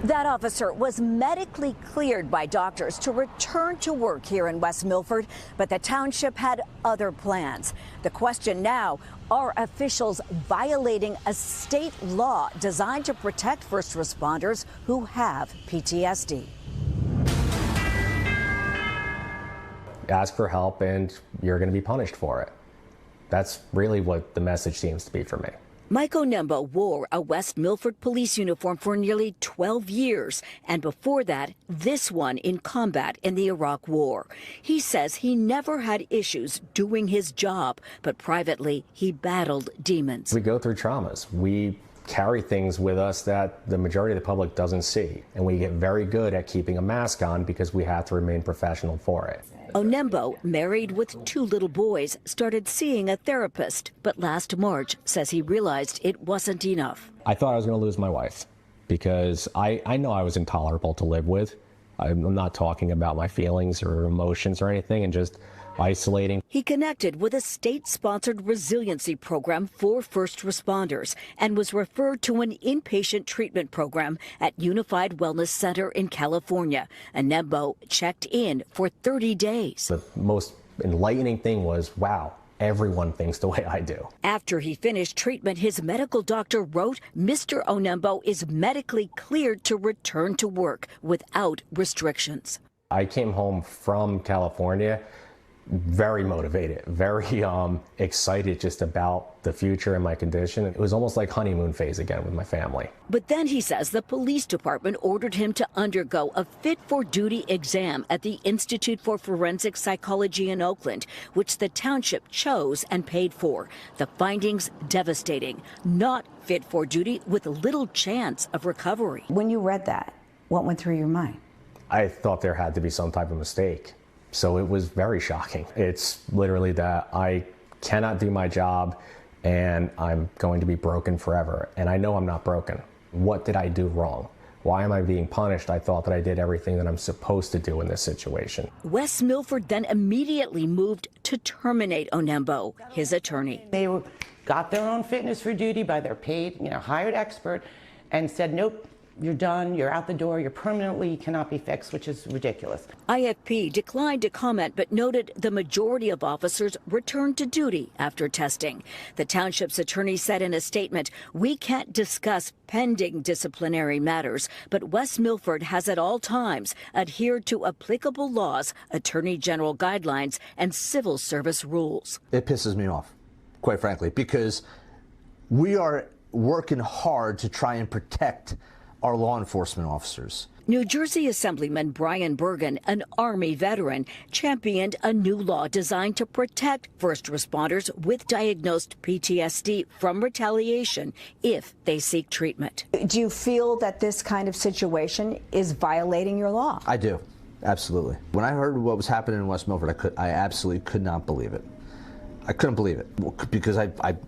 That officer was medically cleared by doctors to return to work here in West Milford, but the township had other plans. The question now, are officials violating a state law designed to protect first responders who have PTSD? Ask for help and you're going to be punished for it. That's really what the message seems to be for me. Mike Onembo wore a West Milford police uniform for nearly 12 years, and before that, this one in combat in the Iraq War. He says he never had issues doing his job, but privately, he battled demons. We go through traumas. We carry things with us that the majority of the public doesn't see, and we get very good at keeping a mask on because we have to remain professional for it. Onembo, married with 2 little boys, started seeing a therapist, but last March says he realized it wasn't enough. I thought I was going to lose my wife because I know I was intolerable to live with. I'm not talking about my feelings or emotions or anything, and just isolating. He connected with a state-sponsored resiliency program for first responders and was referred to an inpatient treatment program at Unified Wellness Center in California. Onembo checked in for 30 days. The most enlightening thing was, wow, everyone thinks the way I do. After he finished treatment, his medical doctor wrote Mr. Onembo is medically cleared to return to work without restrictions. I came home from California very motivated, very excited just about the future and my condition. It was almost like honeymoon phase again with my family. But then he says the police department ordered him to undergo a fit-for-duty exam at the Institute for Forensic Psychology in Oakland, which the township chose and paid for. The findings devastating. Not fit for duty with little chance of recovery. When you read that, what went through your mind? I thought there had to be some type of mistake. So it was very shocking. It's literally that I cannot do my job and I'm going to be broken forever. And I know I'm not broken. What did I do wrong? Why am I being punished? I thought that I did everything that I'm supposed to do in this situation. West Milford then immediately moved to terminate Onembo, his attorney. They got their own fitness for duty by their paid, hired expert, and said, nope, you're done, you're out the door, you're permanently cannot be fixed, which is ridiculous. IFP declined to comment, but noted the majority of officers returned to duty after testing. The township's attorney said in a statement, "We can't discuss pending disciplinary matters, but West Milford has at all times adhered to applicable laws, attorney general guidelines, and civil service rules." It pisses me off, quite frankly, because we are working hard to try and protect our law enforcement officers. New Jersey Assemblyman Brian Bergen, an Army veteran, championed a new law designed to protect first responders with diagnosed PTSD from retaliation if they seek treatment. Do you feel that this kind of situation is violating your law? I do, absolutely. When I heard what was happening in West Milford, I absolutely could not believe it. I couldn't believe it because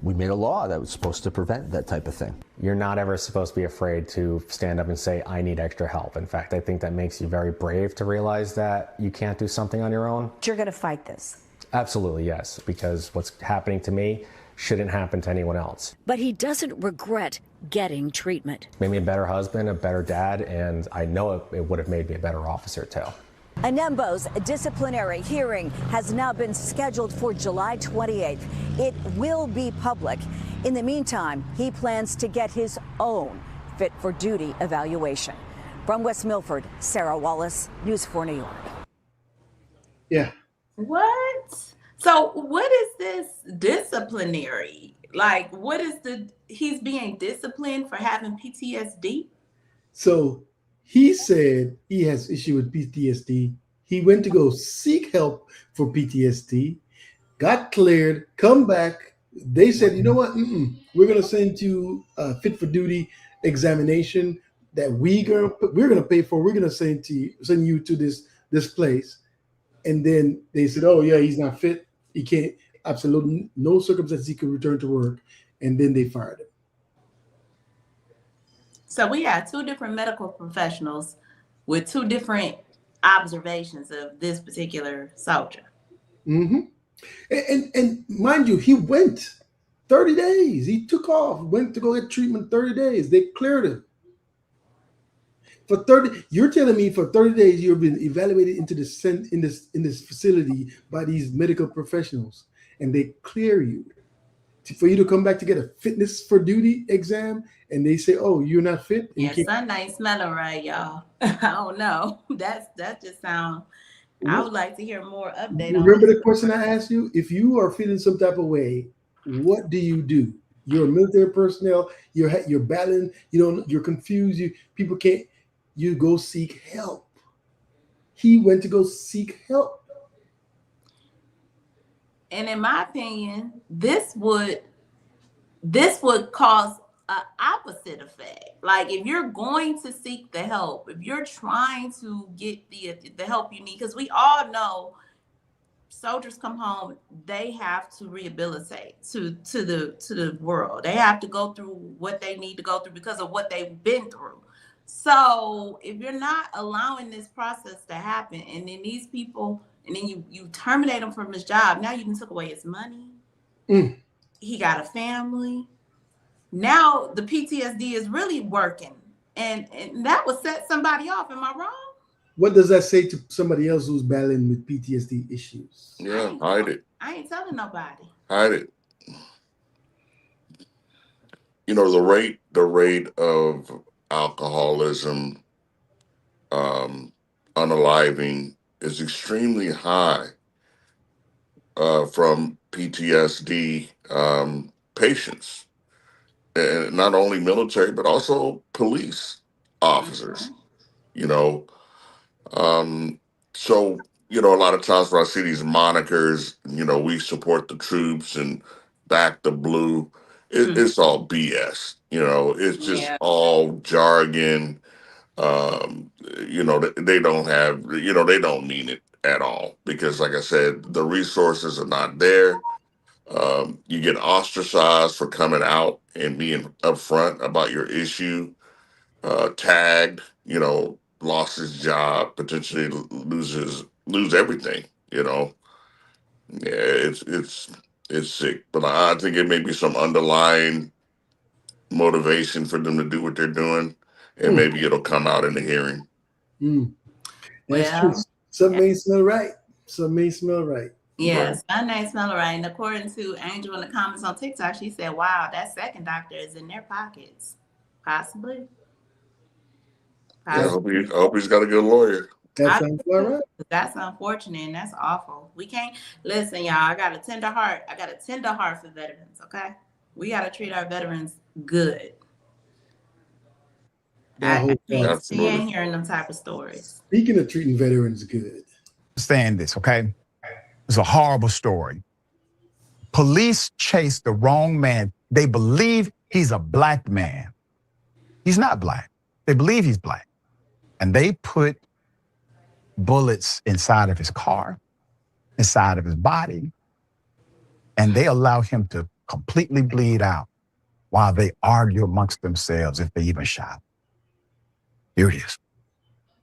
we made a law that was supposed to prevent that type of thing. You're not ever supposed to be afraid to stand up and say, I need extra help. In fact, I think that makes you very brave to realize that you can't do something on your own. You're going to fight this? Absolutely, yes, because what's happening to me shouldn't happen to anyone else. But he doesn't regret getting treatment. Made me a better husband, a better dad, and I know it would have made me a better officer too. Onembo's disciplinary hearing has now been scheduled for July 28th. It will be public. In the meantime, he plans to get his own fit for duty evaluation. From West Milford, Sarah Wallace, News 4 New York. Yeah. What? So what is this disciplinary? Like, what is he's being disciplined for having PTSD? So he said he has issue with PTSD. He went to go seek help for PTSD, got cleared, come back. They said, you know what? We're going to send you a fit for duty examination that we're going to pay for. We're going to send you to this place. And then they said, oh yeah, he's not fit. He can't, absolutely no circumstances he could return to work. And then they fired him. So we have two different medical professionals with two different observations of this particular soldier. Mm-hmm. And mind you, he went 30 days. He took off, went to go get treatment 30 days. They cleared him. For 30, you're telling me for 30 days you've been evaluated into in this facility by these medical professionals, and they clear you for you to come back to get a fitness for duty exam, and they say, "Oh, you're not fit." Yeah, something ain't smelling right, y'all. I don't know. That just sounds. I would like to hear more update. Remember the question I asked you? If you are feeling some type of way, what do you do? You're a military personnel. You're battling. You're confused. People can't. You go seek help. He went to go seek help. And in my opinion, this would cause an opposite effect. Like if you're going to seek the help, if you're trying to get the help you need, because we all know soldiers come home, they have to rehabilitate to the world. They have to go through what they need to go through because of what they've been through. So if you're not allowing this process to happen, and then these people, and then you terminate him from his job, now you can took away his money. He got a family. Now the PTSD is really working, and that would set somebody off. Am I wrong? What does that say to somebody else who's battling with PTSD issues? Yeah, hide it. I ain't telling nobody. Hide it. The rate of alcoholism, unaliving is extremely high from PTSD patients, and not only military but also police officers. So a lot of times when I see these monikers, we support the troops and back the blue. It's all BS. It's just all jargon. They don't have, they don't mean it at all because, like I said, the resources are not there. You get ostracized for coming out and being upfront about your issue. tagged, lost his job, potentially lose everything. Yeah, it's sick, but I think it may be some underlying motivation for them to do what they're doing, and maybe it'll come out in the hearing. That's true. Well, Something ain't smell right. Something ain't smell right. yes, my name's smell right. And according to Angel in the comments on TikTok, she said, "Wow, that second doctor is in their pockets, possibly." Yeah, I hope he's got a good lawyer. That sounds all right. That's unfortunate and that's awful. We can't listen, y'all. I got a tender heart. I got a tender heart for veterans. Okay, we got to treat our veterans good. I can't stand hearing them type of stories. Speaking of treating veterans good. Understand this, okay? It's a horrible story. Police chased the wrong man. They believe he's a black man. He's not black. They believe he's black. And they put bullets inside of his car, inside of his body, and they allow him to completely bleed out while they argue amongst themselves if they even shot. Here it is.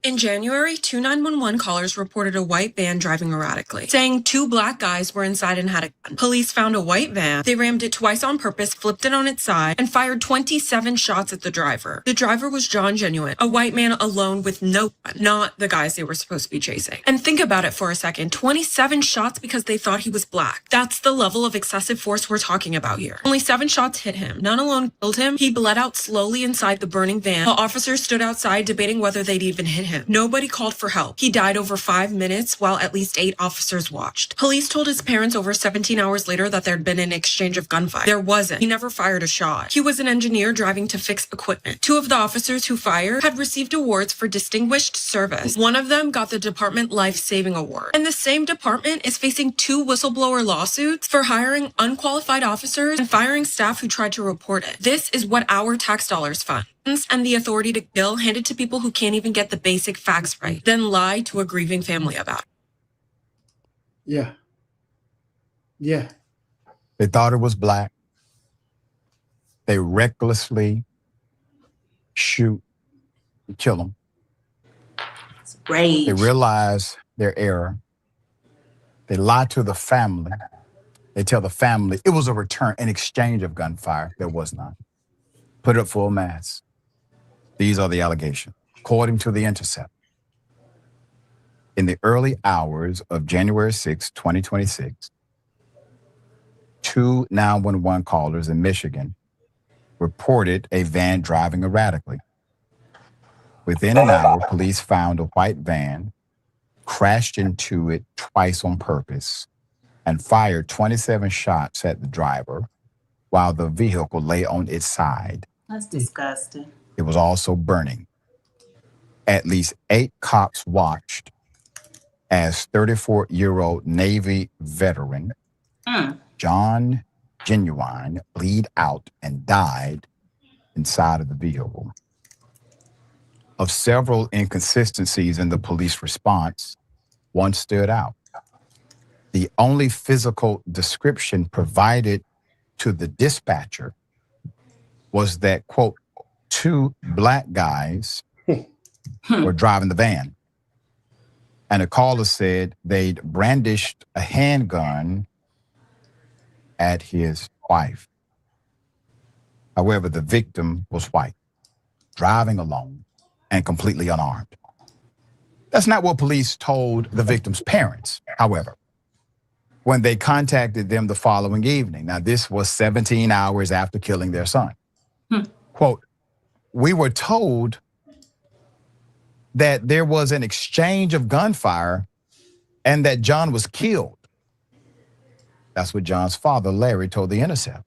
In January, 2 911 callers reported a white van driving erratically, saying 2 black guys were inside and had a gun. Police found a white van. They rammed it twice on purpose, flipped it on its side, and fired 27 shots at the driver. The driver was John Genuine, a white man alone with no gun, not the guys they were supposed to be chasing. And think about it for a second. 27 shots because they thought he was black. That's the level of excessive force we're talking about here. Only 7 shots hit him. None alone killed him. He bled out slowly inside the burning van while officers stood outside debating whether they'd even hit him. Nobody called for help. He died over 5 minutes while at least 8 officers watched. Police told his parents over 17 hours later that there'd been an exchange of gunfire. There wasn't. He never fired a shot. He was an engineer driving to fix equipment. 2 of the officers who fired had received awards for distinguished service. One of them got the Department Life-Saving Award. And the same department is facing 2 whistleblower lawsuits for hiring unqualified officers and firing staff who tried to report it. This is what our tax dollars fund. And the authority to kill handed to people who can't even get the basic facts right, then lie to a grieving family about it. Yeah. Yeah. They thought it was black. They recklessly shoot and kill him. It's rage. They realize their error. They lie to the family. They tell the family it was an exchange of gunfire. There was none. Put it up full mass. These are the allegations. According to The Intercept, in the early hours of January 6, 2026, 2 911 callers in Michigan reported a van driving erratically. Within an hour, police found a white van, crashed into it twice on purpose, and fired 27 shots at the driver while the vehicle lay on its side. That's disgusting. It was also burning. At least 8 cops watched as 34-year-old Navy veteran John Genuine bleed out and died inside of the vehicle. Of several inconsistencies in the police response, one stood out. The only physical description provided to the dispatcher was that, quote, 2 black guys were driving the van. And a caller said they'd brandished a handgun at his wife. However, the victim was white, driving alone and completely unarmed. That's not what police told the victim's parents, however, when they contacted them the following evening. Now, this was 17 hours after killing their son. Quote, "We were told that there was an exchange of gunfire and that John was killed." That's what John's father, Larry, told The Intercept.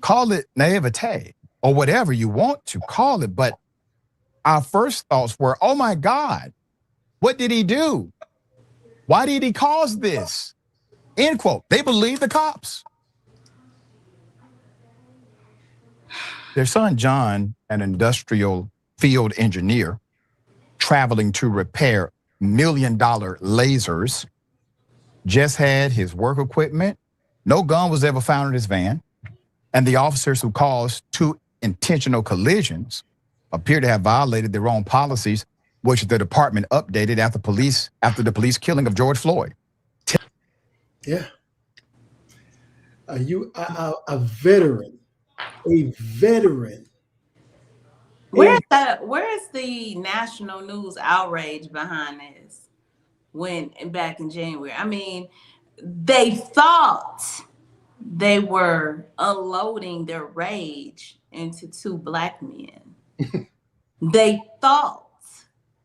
Call it naivete or whatever you want to call it, but our first thoughts were, oh my God, what did he do? Why did he cause this? End quote. They believe the cops. Their son, John, an industrial field engineer traveling to repair $1 million lasers, just had his work equipment. No gun was ever found in his van. And the officers who caused 2 intentional collisions appear to have violated their own policies, which the department updated after the police killing of George Floyd. Yeah. A veteran, a veteran. Where's the national news outrage behind this? When back in January, I mean, they thought they were unloading their rage into two black men. They thought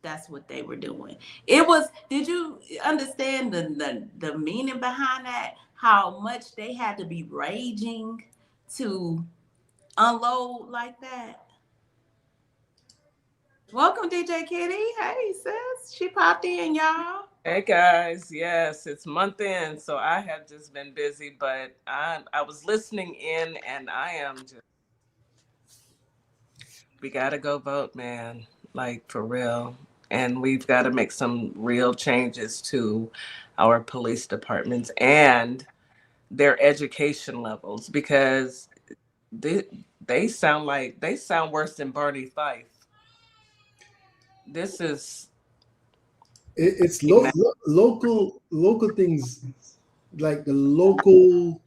that's what they were doing. It was, did you understand the meaning behind that? How much they had to be raging to unload like that? Welcome, DJ Kitty. Hey, sis. She popped in, y'all. Hey guys, yes, it's month end, so I have just been busy, but I was listening in, and I am just, we gotta go vote, man, like for real. And we've got to make some real changes to our police departments and their education levels, because they sound worse than Barney Fife. This is It's local things, like the local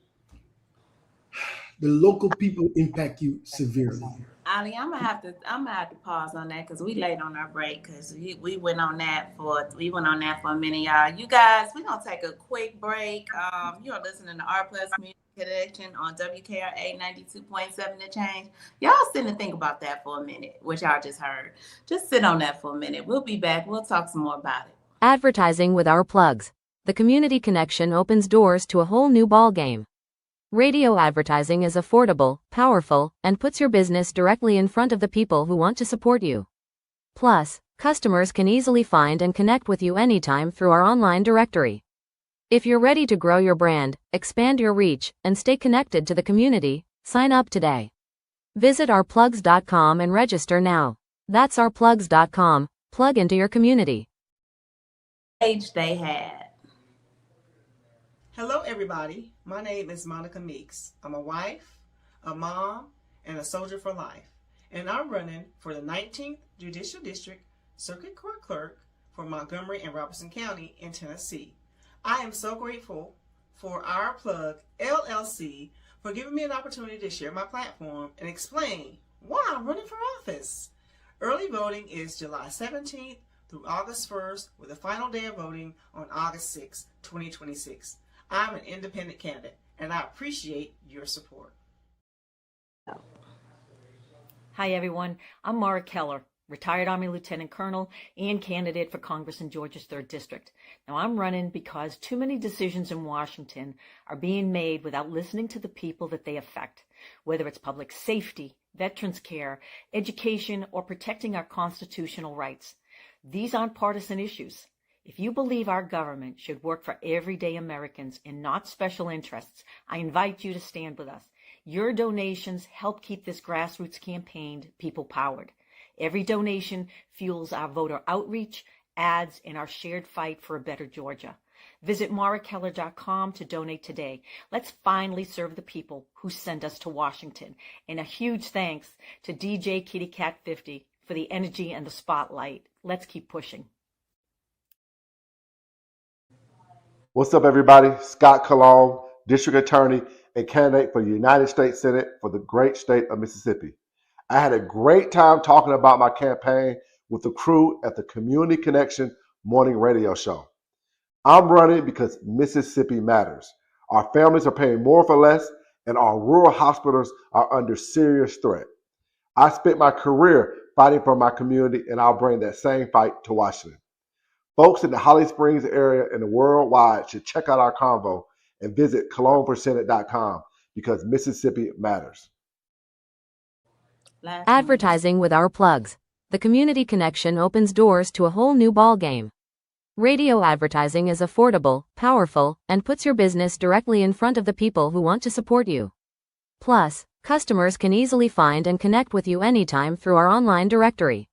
people impact you severely. Ali, I'm gonna have to pause on that because we late on our break, because we went on that for a minute, y'all. You guys, we're gonna take a quick break. You're listening to R Plus Community Connection on WKRA 92.7 The Change. Y'all sit and think about that for a minute, which y'all just heard. Just sit on that for a minute. We'll be back. We'll talk some more about it. Advertising with our plugs. The community connection opens doors to a whole new ballgame. Radio advertising is affordable, powerful, and puts your business directly in front of the people who want to support you. Plus, customers can easily find and connect with you anytime through our online directory. If you're ready to grow your brand, expand your reach, and stay connected to the community, sign up today. Visit ourplugs.com and register now. That's ourplugs.com. Plug into your community. Age they had. Hello, everybody. My name is Monica Meeks. I'm a wife, a mom, and a soldier for life. And I'm running for the 19th Judicial District Circuit Court Clerk for Montgomery and Robertson County in Tennessee. I am so grateful for Our Plug LLC for giving me an opportunity to share my platform and explain why I'm running for office. Early voting is July 17th through August 1st, with the final day of voting on August 6, 2026. I'm an independent candidate, and I appreciate your support. Hi, everyone. I'm Mara Keller, retired Army Lieutenant Colonel and candidate for Congress in Georgia's 3rd District. Now, I'm running because too many decisions in Washington are being made without listening to the people that they affect, whether it's public safety, veterans care, education, or protecting our constitutional rights. These aren't partisan issues. If you believe our government should work for everyday Americans and not special interests, I invite you to stand with us. Your donations help keep this grassroots campaign people-powered. Every donation fuels our voter outreach, ads, and our shared fight for a better Georgia. Visit marakeller.com to donate today. Let's finally serve the people who send us to Washington. And a huge thanks to DJ Kitty Cat 50 for the energy and the spotlight. Let's keep pushing. What's up, everybody? Scott Cologne, District Attorney and candidate for the United States Senate for the great state of Mississippi. I had a great time talking about my campaign with the crew at the Community Connection morning radio show. I'm running because Mississippi matters. Our families are paying more for less, and our rural hospitals are under serious threat. I spent my career fighting for my community, and I'll bring that same fight to Washington. Folks in the Holly Springs area and the worldwide should check out our convo and visit cologneforsenate.com because Mississippi matters. Advertising with our plugs. The community connection opens doors to a whole new ballgame. Radio advertising is affordable, powerful, and puts your business directly in front of the people who want to support you. Plus, customers can easily find and connect with you anytime through our online directory.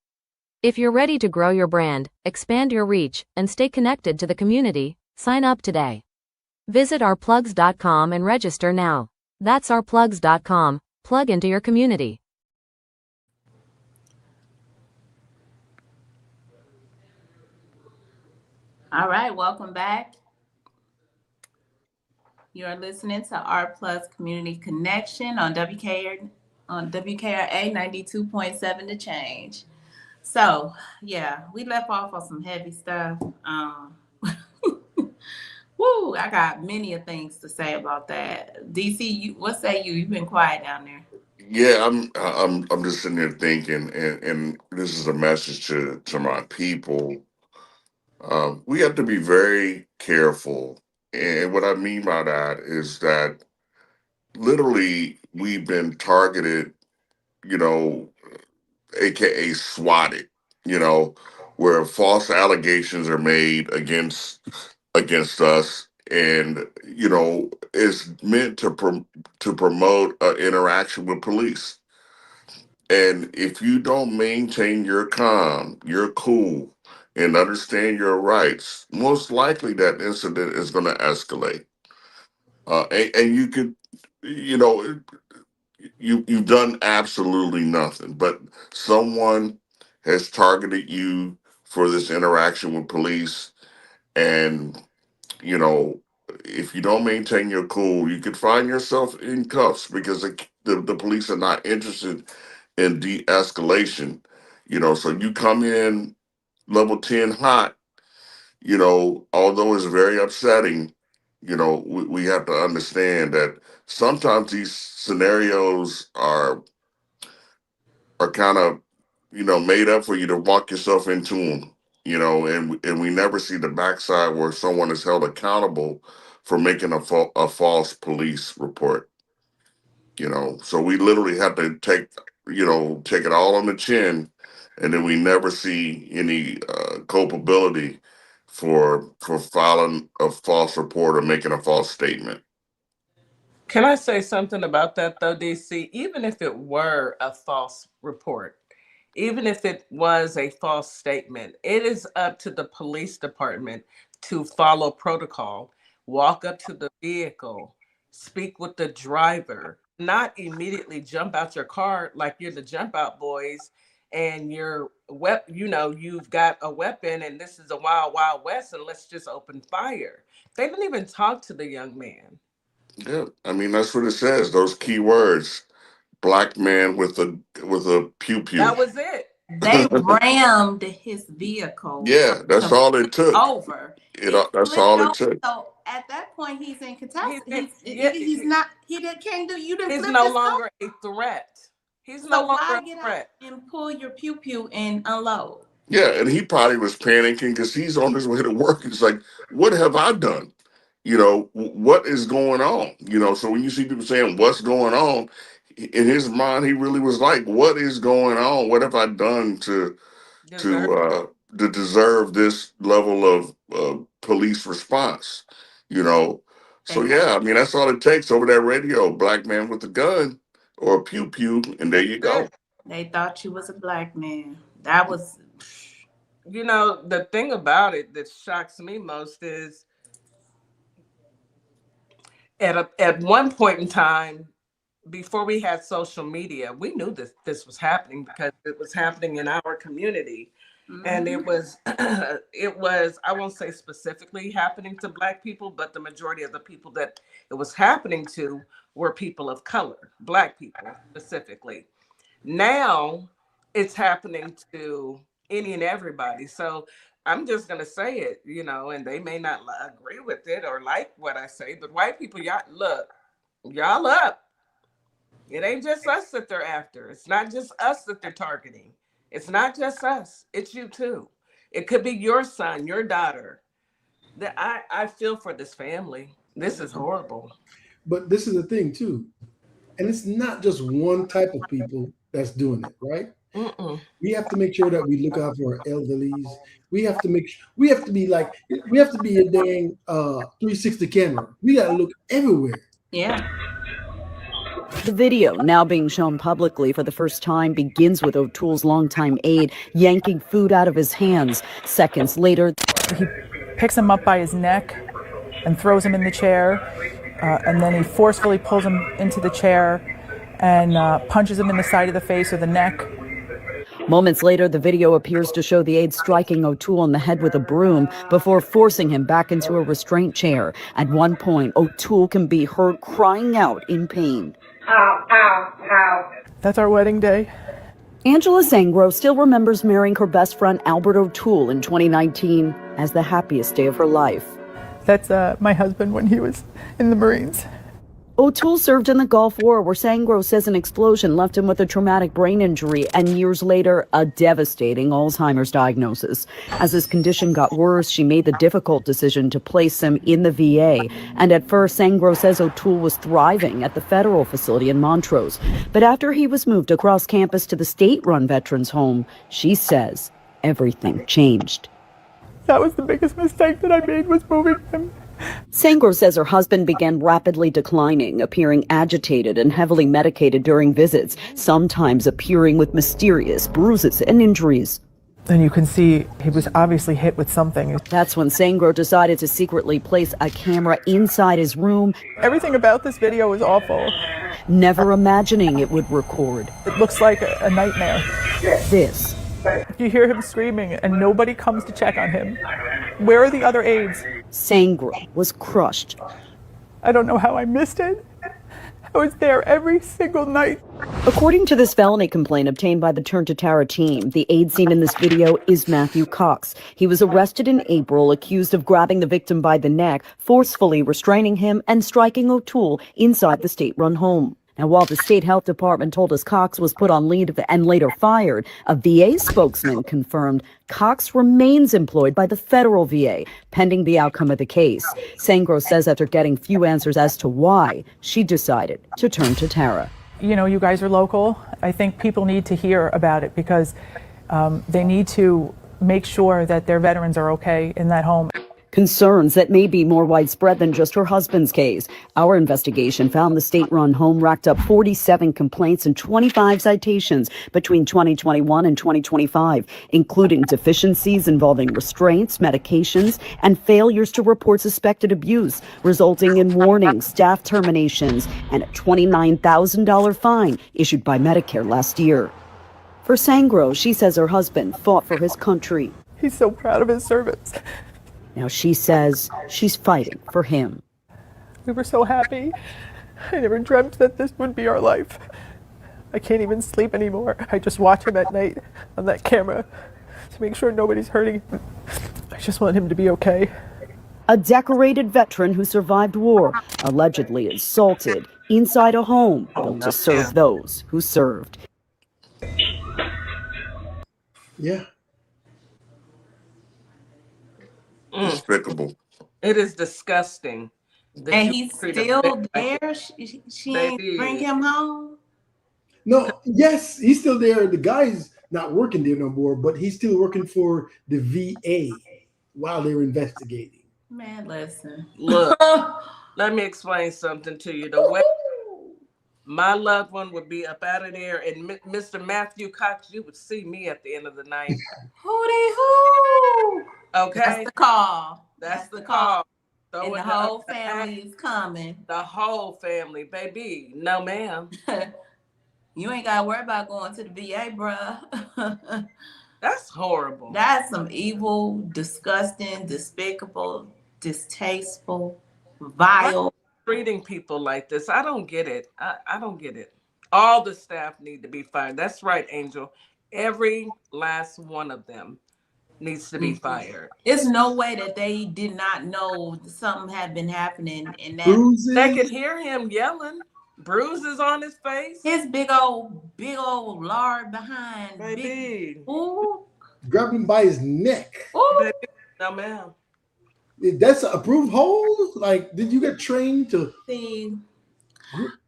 If you're ready to grow your brand, expand your reach, and stay connected to the community, sign up today. Visit ourplugs.com and register now. That's ourplugs.com. Plug into your community. All right, welcome back. You're listening to R Plus Community Connection on WKRA 92.7 The Change. So, yeah, we left off on some heavy stuff. Woo, I got many of things to say about that. DC, what say you? You've been quiet down there. Yeah, I'm just sitting there thinking, and this is a message to my people. We have to be very careful, and what I mean by that is that literally we've been targeted, you know, aka swatted, you know, where false allegations are made against us, and it's meant to promote an interaction with police. And if you don't maintain your calm, your cool, and understand your rights, most likely that incident is going to escalate. And you could, you know, you've done absolutely nothing, but someone has targeted you for this interaction with police, and you know, if you don't maintain your cool, you could find yourself in cuffs because the police are not interested in de-escalation. So you come in level 10 hot, although it's very upsetting, we have to understand that sometimes these scenarios are kind of, made up for you to walk yourself into them, and we never see the backside where someone is held accountable for making a false police report. So we literally have to take it all on the chin, and then we never see any culpability for filing a false report or making a false statement. Can I say something about that though, DC? Even if it were a false report, even if it was a false statement, it is up to the police department to follow protocol, walk up to the vehicle, speak with the driver, not immediately jump out your car like you're the jump out boys and you've got a weapon and this is a wild, wild west and let's just open fire. They didn't even talk to the young man. Yeah, I mean that's what it says. Those key words: black man with a pew pew. That was it. They rammed his vehicle. Yeah, that's all it took. Over. That's all it took. So at that point, he's in catastrophe. He's not. He can't do. You didn't. He's flip no his longer a threat. He's no longer a threat. And pull your pew pew and unload. Yeah, and he probably was panicking because he's on his way to work. He's like, "What have I done? What is going on?" So when you see people saying, "What's going on?" in his mind, he really was like, "What is going on? What have I done to deserve this level of police response?" So yeah, I mean that's all it takes over that radio. Black man with a gun or a pew pew, and there you go. They thought you was a black man. That was, the thing about it that shocks me most is at one point in time, before we had social media, we knew this was happening because it was happening in our community. Mm-hmm. And it was, I won't say specifically happening to Black people, but the majority of the people that it was happening to were people of color, Black people specifically. Now it's happening to any and everybody. So I'm just going to say it, and they may not agree with it or like what I say, but white people, y'all up. It ain't just us that they're after. It's not just us that they're targeting. It's not just us. It's you too. It could be your son, your daughter. That I feel for this family. This is horrible. But this is the thing too. And it's not just one type of people that's doing it, right? Mm-mm. We have to make sure that we look out for our elderlies. We have to we have to be a dang 360 camera. We got to look everywhere. Yeah. The video, now being shown publicly for the first time, begins with O'Toole's longtime aide yanking food out of his hands. Seconds later, he picks him up by his neck and throws him in the chair, and then he forcefully pulls him into the chair and punches him in the side of the face or the neck. Moments later, the video appears to show the aide striking O'Toole on the head with a broom before forcing him back into a restraint chair. At one point, O'Toole can be heard crying out in pain. Ow, ow, ow. That's our wedding day. Angela Sangro still remembers marrying her best friend Albert O'Toole in 2019 as the happiest day of her life. That's my husband when he was in the Marines. O'Toole served in the Gulf War, where Sangro says an explosion left him with a traumatic brain injury and years later, a devastating Alzheimer's diagnosis. As his condition got worse, she made the difficult decision to place him in the VA. And at first, Sangro says O'Toole was thriving at the federal facility in Montrose. But after he was moved across campus to the state-run veterans home, she says everything changed. That was the biggest mistake that I made, was moving him. Sangro says her husband began rapidly declining, appearing agitated and heavily medicated during visits, sometimes appearing with mysterious bruises and injuries. And you can see he was obviously hit with something. That's when Sangro decided to secretly place a camera inside his room. Everything about this video is awful. Never imagining it would record. It looks like a nightmare. This. You hear him screaming and nobody comes to check on him. Where are the other aides? Sangro was crushed. I don't know how I missed it. I was there every single night. According to this felony complaint obtained by the Turn to Tara team, the aide seen in this video is Matthew Cox. He was arrested in April, accused of grabbing the victim by the neck, forcefully restraining him, and striking O'Toole inside the state-run home. Now, while the state health department told us Cox was put on leave and later fired, a VA spokesman confirmed Cox remains employed by the federal VA, pending the outcome of the case. Sangro says after getting few answers as to why, she decided to turn to Tara. You know, you guys are local. I think people need to hear about it because they need to make sure that their veterans are okay in that home. Concerns that may be more widespread than just her husband's case. Our investigation found the state-run home racked up 47 complaints and 25 citations between 2021 and 2025, including deficiencies involving restraints, medications, and failures to report suspected abuse, resulting in warnings, staff terminations, and a $29,000 fine issued by Medicare last year. For Sangro, she says her husband fought for his country. He's so proud of his service. Now she says she's fighting for him. We were so happy. I never dreamt that this would be our life. I can't even sleep anymore. I just watch him at night on that camera to make sure nobody's hurting him. I just want him to be okay. A decorated veteran who survived war, allegedly assaulted inside a home built to serve those who served. Yeah. Despicable. It is disgusting. And he's still there? She ain't bring him home? No, yes, he's still there. The guy's not working there no more, but he's still working for the VA while they're investigating. Man, listen. Look, let me explain something to you. The way my loved one would be up out of there, and Mr. Matthew Cox, you would see me at the end of the night. Hootie-hoo! Okay? That's the call. That's the call. And the whole family is coming. The whole family, baby. No, ma'am. You ain't got to worry about going to the VA, bruh. That's horrible. That's some evil, disgusting, despicable, distasteful, vile. Treating people like this. I don't get it. I don't get it. All the staff need to be fired. That's right, Angel. Every last one of them needs to be fired. It's no way that they did not know something had been happening in that. Bruises. They could hear him yelling. Bruises on his face. His big old lard behind. Baby. Ooh. Grabbed him by his neck. Ooh. Baby. No, ma'am. That's an approved hold? Like, did you get trained to? See,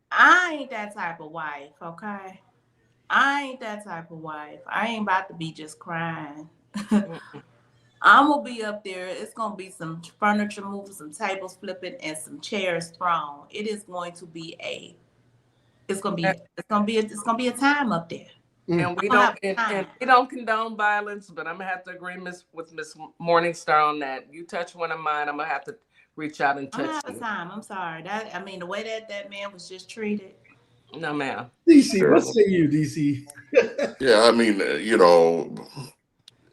I ain't that type of wife, okay? I ain't that type of wife. I ain't about to be just crying. I'm gonna be up there. It's gonna be some furniture moving, some tables flipping, and some chairs thrown. It is going to be it's gonna be a time up there. And we don't condone violence, but I'm gonna have to agree with Miss Morningstar on that. You touch one of mine, I'm gonna have to reach out and touch you. I'm sorry. The way that man was just treated. No, ma'am. DC, what Terrible. say you, DC? Yeah, I mean,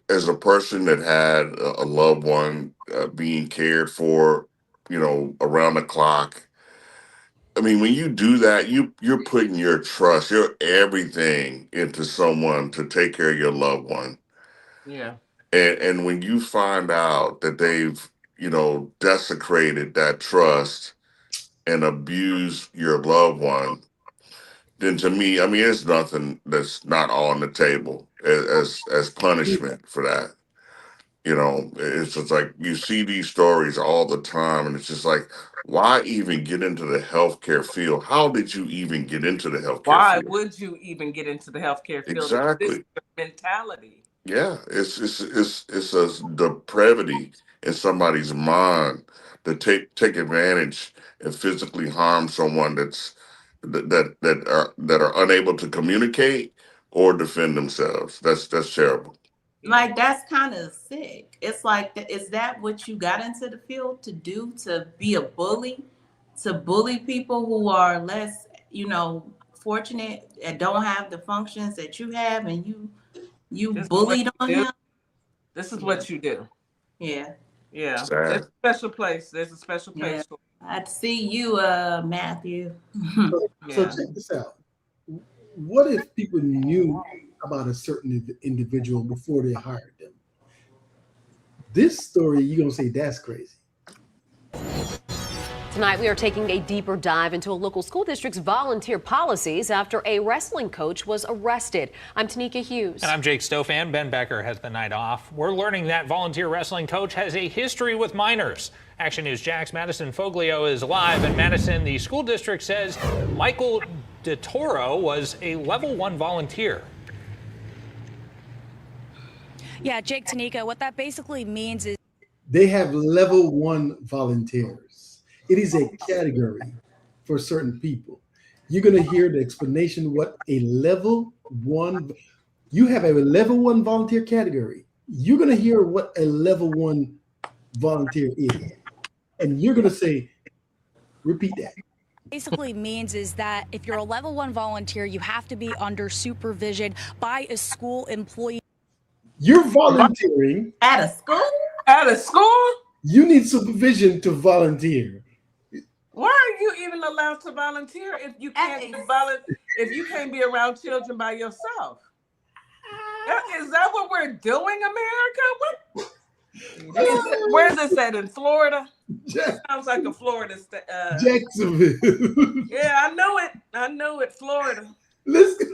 as a person that had a loved one being cared for, around the clock. I mean, when you do that, you're putting your trust, your everything into someone to take care of your loved one. Yeah. And when you find out that they've, desecrated that trust and abused your loved one, then to me, I mean, there's nothing that's not on the table as punishment for that. It's just like you see these stories all the time, and it's just like, why even get into the healthcare field? How did you even get into the healthcare Why field? would you even get into the healthcare field if this is Exactly. your mentality? Yeah, it's a depravity in somebody's mind to take advantage and physically harm someone that are unable to communicate or defend themselves. That's terrible. Like that's kind of sick. It's like, is that what you got into the field to do? To be a bully, to bully people who are less, fortunate and don't have the functions that you have, and you This is what bullied on you do. him. This is Yeah, what you do. yeah, Yeah. There's Sad. a special place. There's a special yeah. place for I see you, Matthew. So yeah. check this out. What if people knew about a certain individual before they hired them? This story, you're going to say that's crazy. Tonight, we are taking a deeper dive into a local school district's volunteer policies after a wrestling coach was arrested. I'm Tanika Hughes. And I'm Jake Stofan. Ben Becker has the night off. We're learning that volunteer wrestling coach has a history with minors. Action News Jack's Madison Foglio is live in Madison. The school district says Michael DeToro was a level 1 volunteer. Yeah, Jake, Tanika, what that basically means is They have level 1 volunteers. It is a category for certain people. You're going to hear the explanation what a level 1, you have a level 1 volunteer category. You're going to hear what a level 1 volunteer is. And you're going to say, repeat that. basically means is that if you're a level 1 volunteer, you have to be under supervision by a school employee. You're volunteering at a school? At a school? You need supervision to volunteer. Why are you even allowed to volunteer if you can't if you can't be around children by yourself? Is that what we're doing, America? Where's this at, in Florida? Sounds like a Florida state. Jacksonville. Yeah, I know it, Florida.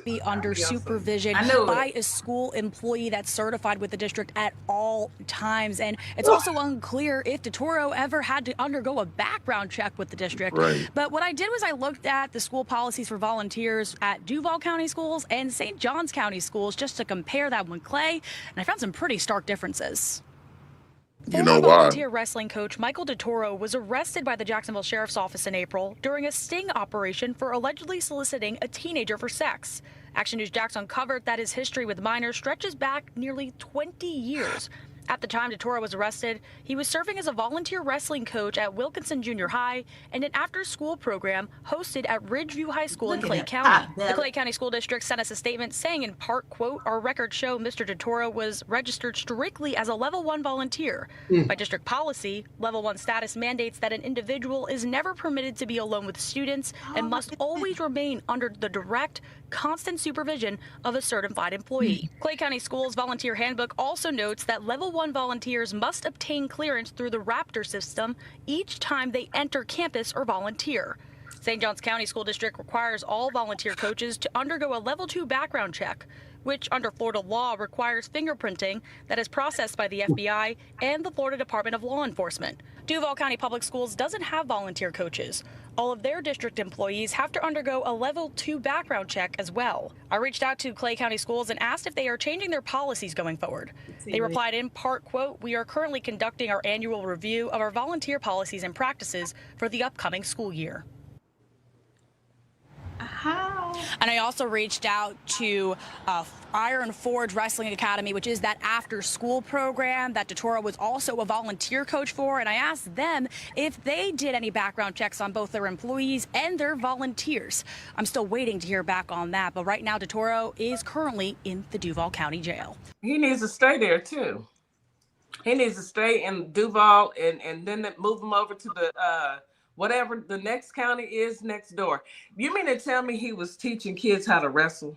Be under supervision by a school employee that's certified with the district at all times. And it's also unclear if DeToro ever had to undergo a background check with the district. Right. But what I did was I looked at the school policies for volunteers at Duval County schools and St. Johns County schools just to compare that with Clay, and I found some pretty stark differences. You know Former why? volunteer wrestling coach Michael DeToro was arrested by the Jacksonville Sheriff's Office in April during a sting operation for allegedly soliciting a teenager for sex. Action News Jax uncovered that his history with minors stretches back nearly 20 years. At the time DeToro was arrested, he was serving as a volunteer wrestling coach at Wilkinson Junior High and an after-school program hosted at Ridgeview High School in Clay County. The Clay County School District sent us a statement saying in part, quote, "Our records show Mr. DeToro was registered strictly as a level 1 volunteer. By district policy, level 1 status mandates that an individual is never permitted to be alone with students and must always remain under the direct, constant supervision of a certified employee." Clay County Schools Volunteer Handbook also notes that level 1 volunteers must obtain clearance through the Raptor system each time they enter campus or volunteer. St. Johns County School District requires all volunteer coaches to undergo a level 2 background check, which under Florida law requires fingerprinting that is processed by the FBI and the Florida Department of Law Enforcement. Duval County Public Schools doesn't have volunteer coaches. All of their district employees have to undergo a level 2 background check as well. I reached out to Clay County Schools and asked if they are changing their policies going forward. They replied in part, quote, "We are currently conducting our annual review of our volunteer policies and practices for the upcoming school year." How? And I also reached out to Iron Forge Wrestling Academy, which is that after-school program that DeToro was also a volunteer coach for, and I asked them if they did any background checks on both their employees and their volunteers. I'm still waiting to hear back on that, but right now DeToro is currently in the Duval County Jail. He needs to stay there too. He needs to stay in Duval and then move him over to the whatever the next county is next door. You mean to tell me he was teaching kids how to wrestle?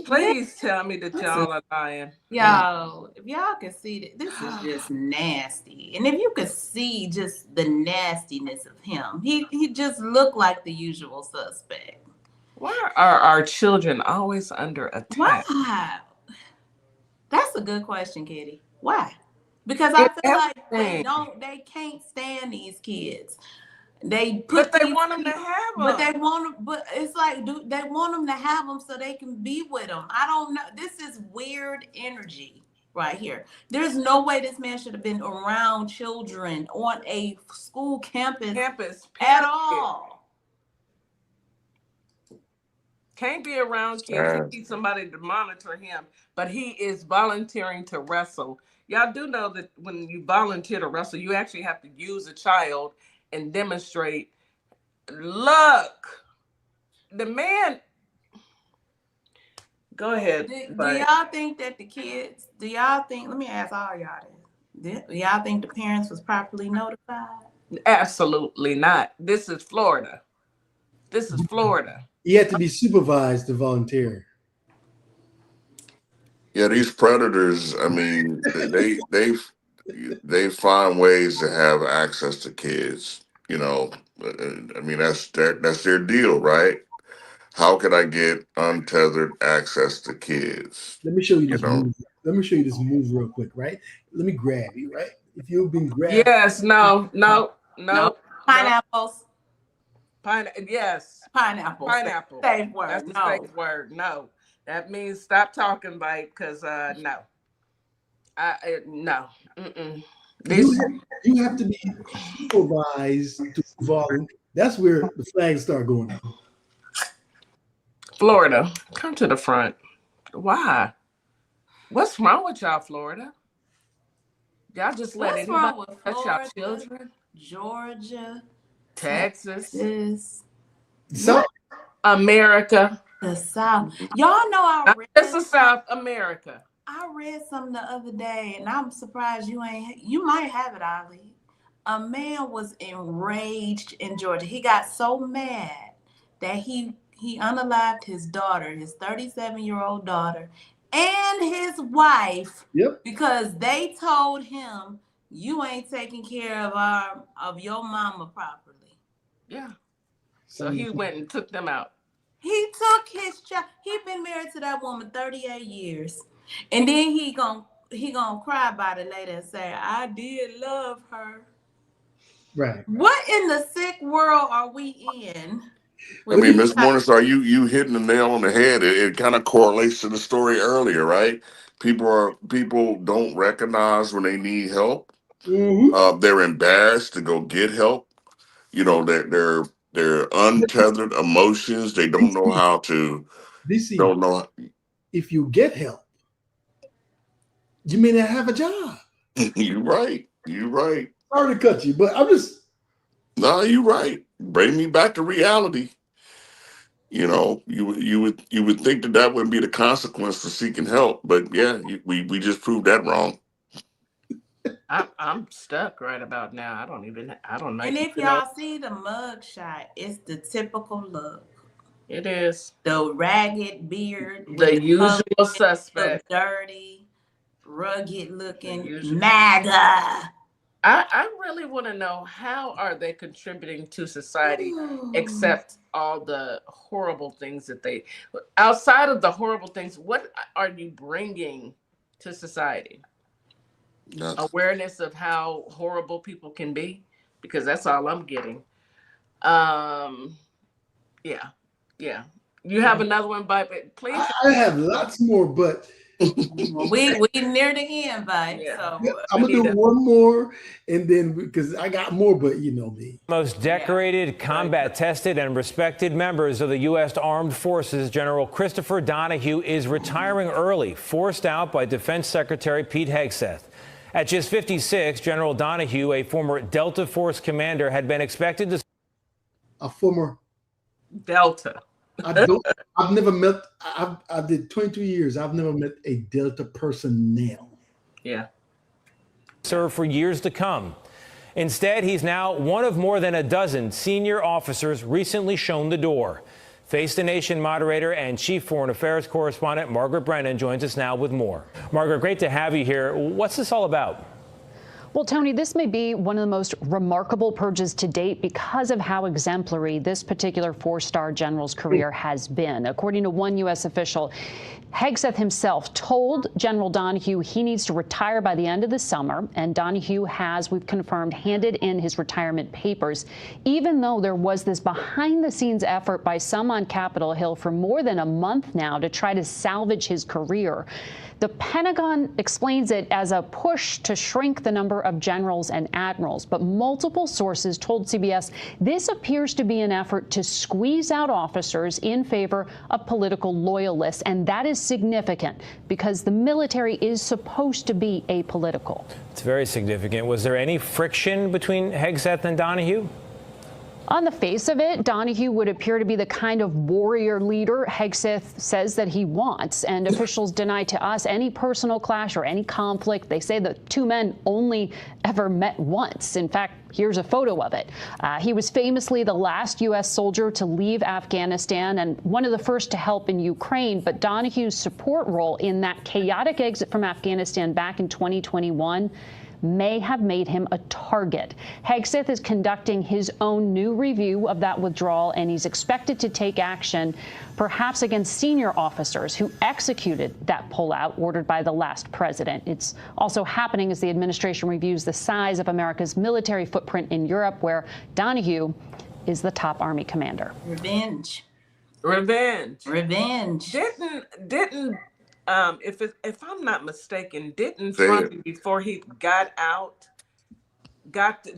Please tell me that y'all are lying. Y'all, if y'all can see that, this is just nasty. And if you could see just the nastiness of him, he just looked like the usual suspect. Why are our children always under attack? Why? That's a good question, Kitty. Why? Because I feel like they can't stand these kids. They want them to have them. But they want them. But it's like, they want them to have them so they can be with them. I don't know. This is weird energy right here. There's no way this man should have been around children on a school campus at all. Can't be around kids. He needs somebody to monitor him. But he is volunteering to wrestle. Y'all do know that when you volunteer to wrestle, you actually have to use a child and demonstrate. Look, the man. Go ahead. Do y'all think that the kids? Do y'all think? Let me ask all y'all this. Do y'all think the parents was properly notified? Absolutely not. This is Florida. This is Florida. You have to be supervised to volunteer. Yeah, these predators. I mean, they find ways to have access to kids. You know, I mean that's their deal, right? How can I get untethered access to kids? Let me show you this move. Let me show you this move real quick, right? Let me grab you, right? If you've been grabbed. Yes. No. Pineapples. Yes. Pineapple. Pineapple. Safe word. That's the safe word. No. That means stop talking, Bite, because no. No. Mm-mm. You have to be supervised to volunteer. That's where the flags start going up. Florida, come to the front. Why? What's wrong with y'all, Florida? Y'all just let anybody touch y'all children? Georgia, Texas, South America, the South. Y'all know this is South America. I read something the other day, and I'm surprised you might have it, Ali. A man was enraged in Georgia. He got so mad that he unalived his daughter, his 37-year-old daughter, and his wife. Yep. Because they told him, you ain't taking care of your mama properly. Yeah. So he went and took them out. He took his child. He been married to that woman 38 years. And then he gonna cry about it later and say, I did love her. Right. What in the sick world are we in? I mean, Ms. Morningstar, you hitting the nail on the head. It kind of correlates to the story earlier, right? People don't recognize when they need help. Mm-hmm. They're embarrassed to go get help. You know, they're untethered emotions. They don't know how to. Don't know. If you get help, you may not have a job. You're right. You're right. Sorry to cut you, but I'm just. No, you're right. Bring me back to reality. You know, you would think that wouldn't be the consequence for seeking help, but yeah, we just proved that wrong. I'm stuck right about now. I don't know. And if y'all see the mug shot, it's the typical look. It is the ragged beard, the usual suspect, dirty, rugged looking, MAGA. I really want to know, how are they contributing to society except all the horrible things that outside of the horrible things, what are you bringing to society? Nothing. Awareness of how horrible people can be, because that's all I'm getting. Yeah. You have another one, but please. I have lots more, but Well, we near the end, babe. So I'm gonna do one more, and then because I got more, but you know me. Most decorated, combat tested, and respected members of the U.S. Armed Forces, General Christopher Donahue, is retiring early, forced out by Defense Secretary Pete Hegseth. At just 56, General Donahue, a former Delta Force commander, had been expected to. A former Delta. I've never met. I did 22 years. I've never met a Delta personnel. Yeah. Serve for years to come. Instead, he's now one of more than a dozen senior officers recently shown the door. Face the Nation moderator and chief foreign affairs correspondent Margaret Brennan joins us now with more. Margaret, great to have you here. What's this all about? Well, Tony, this may be one of the most remarkable purges to date because of how exemplary this particular four-star general's career has been. According to one U.S. official, Hegseth himself told General Donahue he needs to retire by the end of the summer, and Donahue has, we've confirmed, handed in his retirement papers, even though there was this behind-the-scenes effort by some on Capitol Hill for more than a month now to try to salvage his career. The Pentagon explains it as a push to shrink the number of generals and admirals, but multiple sources told CBS this appears to be an effort to squeeze out officers in favor of political loyalists, and that is significant because the military is supposed to be apolitical. It's very significant. Was there any friction between Hegseth and Donahue? On the face of it, Donahue would appear to be the kind of warrior leader Hegseth says that he wants, and officials deny to us any personal clash or any conflict. They say the two men only ever met once. In fact, here's a photo of it. He was famously the last U.S. soldier to leave Afghanistan and one of the first to help in Ukraine, but Donahue's support role in that chaotic exit from Afghanistan back in 2021 may have made him a target. Hegseth is conducting his own new review of that withdrawal, and he's expected to take action, perhaps against senior officers who executed that pullout ordered by the last president. It's also happening as the administration reviews the size of America's military footprint in Europe, where Donahue is the top Army commander. Revenge. Didn't if I'm not mistaken, didn't Trump, before he got out,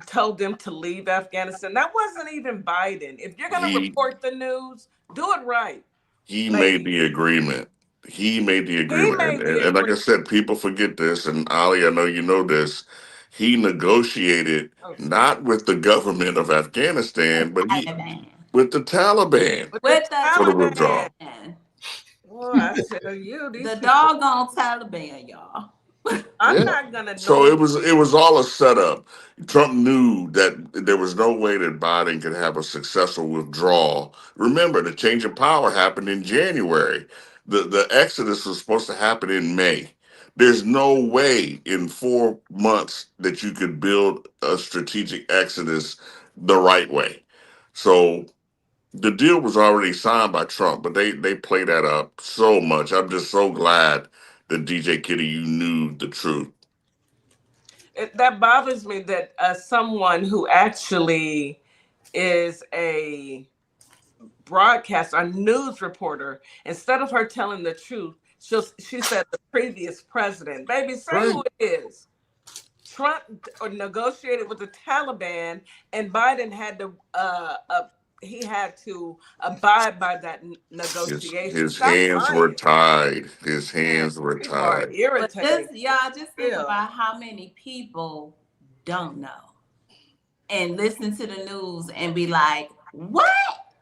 told them to leave Afghanistan? That wasn't even Biden. If you're going to report the news, do it right. He made the agreement. And like I said, people forget this. And Ali, I know you know this. He negotiated not with the government of Afghanistan, but with the Taliban for the withdrawal. Boy, I tell you, the doggone Taliban, y'all. I'm not gonna. So it was all a setup. Trump knew that there was no way that Biden could have a successful withdrawal. Remember, the change of power happened in January. The exodus was supposed to happen in May. There's no way in 4 months that you could build a strategic exodus the right way. So the deal was already signed by Trump, but they play that up so much. I'm just so glad that DJ Kitty, you knew the truth. That bothers me that someone who actually is a broadcaster, a news reporter, instead of her telling the truth, she said the previous president. Baby, say who it is. Trump negotiated with the Taliban, and Biden had to abide by that negotiation. His hands were tied. His hands were tied. But y'all just think about how many people don't know and listen to the news and be like, what?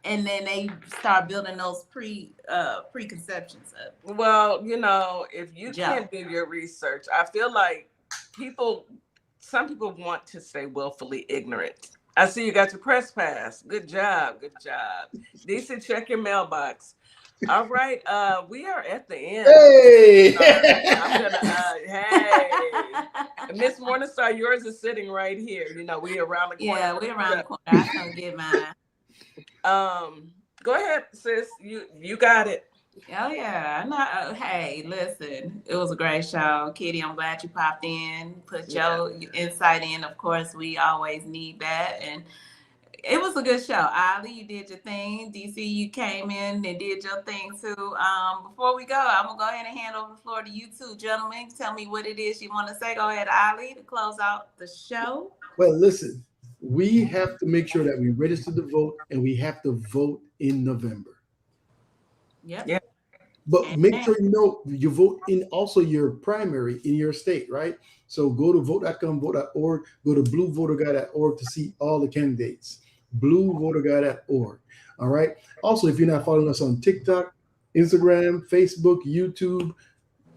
And then they start building those preconceptions up. Well, if you can't do your research, I feel like some people want to stay willfully ignorant. I see you got your press pass. Good job. DC, check your mailbox. All right, we are at the end. Hey! I'm gonna, hey. Miss Morningstar, yours is sitting right here. We around the corner. Yeah, we're around the corner. I can't get mine. Go ahead, sis. You got it. Oh yeah. Hey, listen, it was a great show. Kitty, I'm glad you popped in, put your insight in. Of course, we always need that. And it was a good show. Ali, you did your thing. DC, you came in and did your thing too. Before we go, I'm gonna go ahead and hand over the floor to you two, gentlemen. Tell me what it is you want to say. Go ahead, Ali, to close out the show. Well, listen, we have to make sure that we register to vote, and we have to vote in November. Yep. Yeah. But make sure you know you vote in also your primary in your state, right? So go to vote.com, vote.org, go to bluevoterguide.org to see all the candidates. Bluevoterguide.org. All right. Also, if you're not following us on TikTok, Instagram, Facebook, YouTube,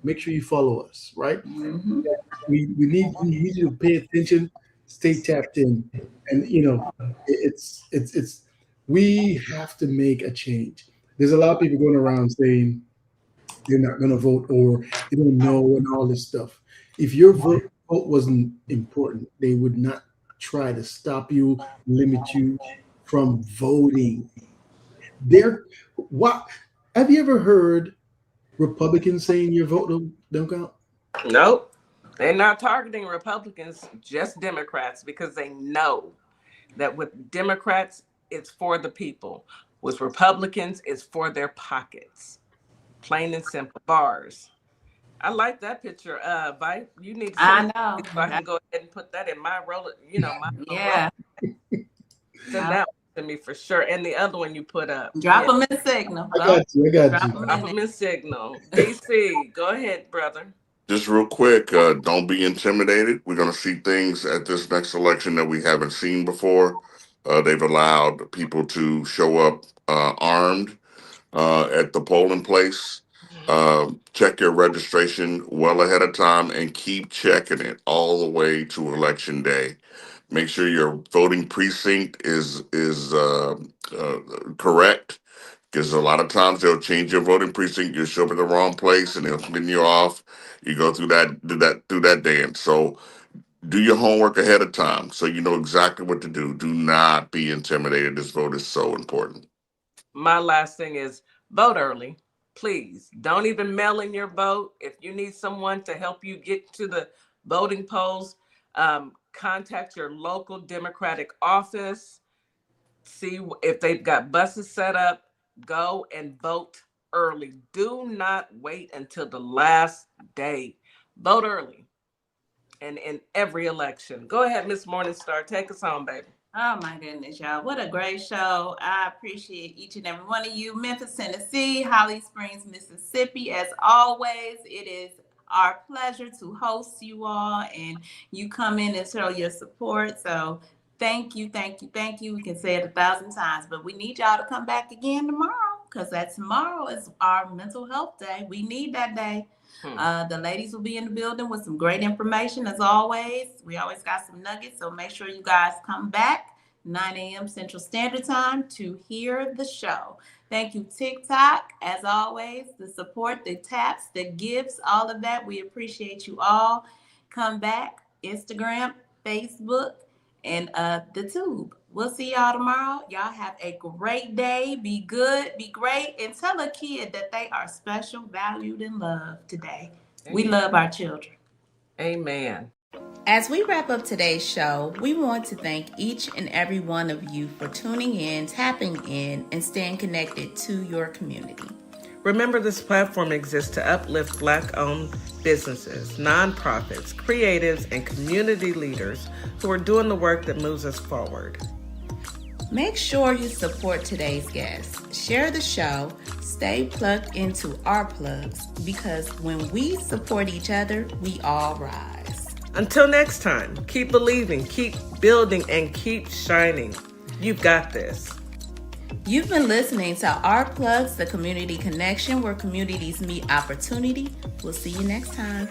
make sure you follow us, right? Mm-hmm. We need you to pay attention, stay tapped in, and it's we have to make a change. There's a lot of people going around saying they're not going to vote or they don't know and all this stuff. If your vote wasn't important, they would not try to stop you, limit you from voting. What have you ever heard Republicans saying your vote don't count? Nope. They're not targeting Republicans, just Democrats, because they know that with Democrats, it's for the people. With Republicans, it's for their pockets. Plain and simple. Bars. I like that picture. Vi, you need to I know. so I can go ahead and put that in my roller, my yeah. Send that one to me for sure. And the other one you put up. Drop them in Signal. I got you. Drop them in Signal. DC, go ahead, brother. Just real quick, don't be intimidated. We're going to see things at this next election that we haven't seen before. They've allowed people to show up armed at the polling place. Check your registration well ahead of time and keep checking it all the way to election day. Make sure your voting precinct is correct. Because a lot of times they'll change your voting precinct, you'll show up at the wrong place, and they'll spin you off. You go through that dance. So do your homework ahead of time, so you know exactly what to do. Do not be intimidated. This vote is so important. My last thing is vote early, please. Don't even mail in your vote. If you need someone to help you get to the voting polls, contact your local Democratic office. See if they've got buses set up. Go and vote early. Do not wait until the last day. Vote early. And in every election. Go ahead, Miss Morningstar. Take us home, baby. Oh my goodness, y'all. What a great show. I appreciate each and every one of you. Memphis, Tennessee, Holly Springs, Mississippi. As always, it is our pleasure to host you all, and you come in and show your support. So thank you, thank you, thank you. We can say it 1,000 times, but we need y'all to come back again tomorrow, because tomorrow is our mental health day. We need that day. The ladies will be in the building with some great information as always. We always got some nuggets, so make sure you guys come back 9 a.m. Central Standard Time to hear the show. Thank you, TikTok, as always, the support, the taps, the gifts, all of that. We appreciate you all. Come back, Instagram, Facebook, and the tube. We'll see y'all tomorrow. Y'all have a great day. Be good, be great, and tell a kid that they are special, valued, and loved today. Amen. We love our children. Amen. As we wrap up today's show, we want to thank each and every one of you for tuning in, tapping in, and staying connected to your community. Remember, this platform exists to uplift Black-owned businesses, nonprofits, creatives, and community leaders who are doing the work that moves us forward. Make sure you support today's guests. Share the show. Stay plugged into our plugs, because when we support each other, we all rise. Until next time, keep believing, keep building, and keep shining. You've got this. You've been listening to Our Plugs, the community connection where communities meet opportunity. We'll see you next time.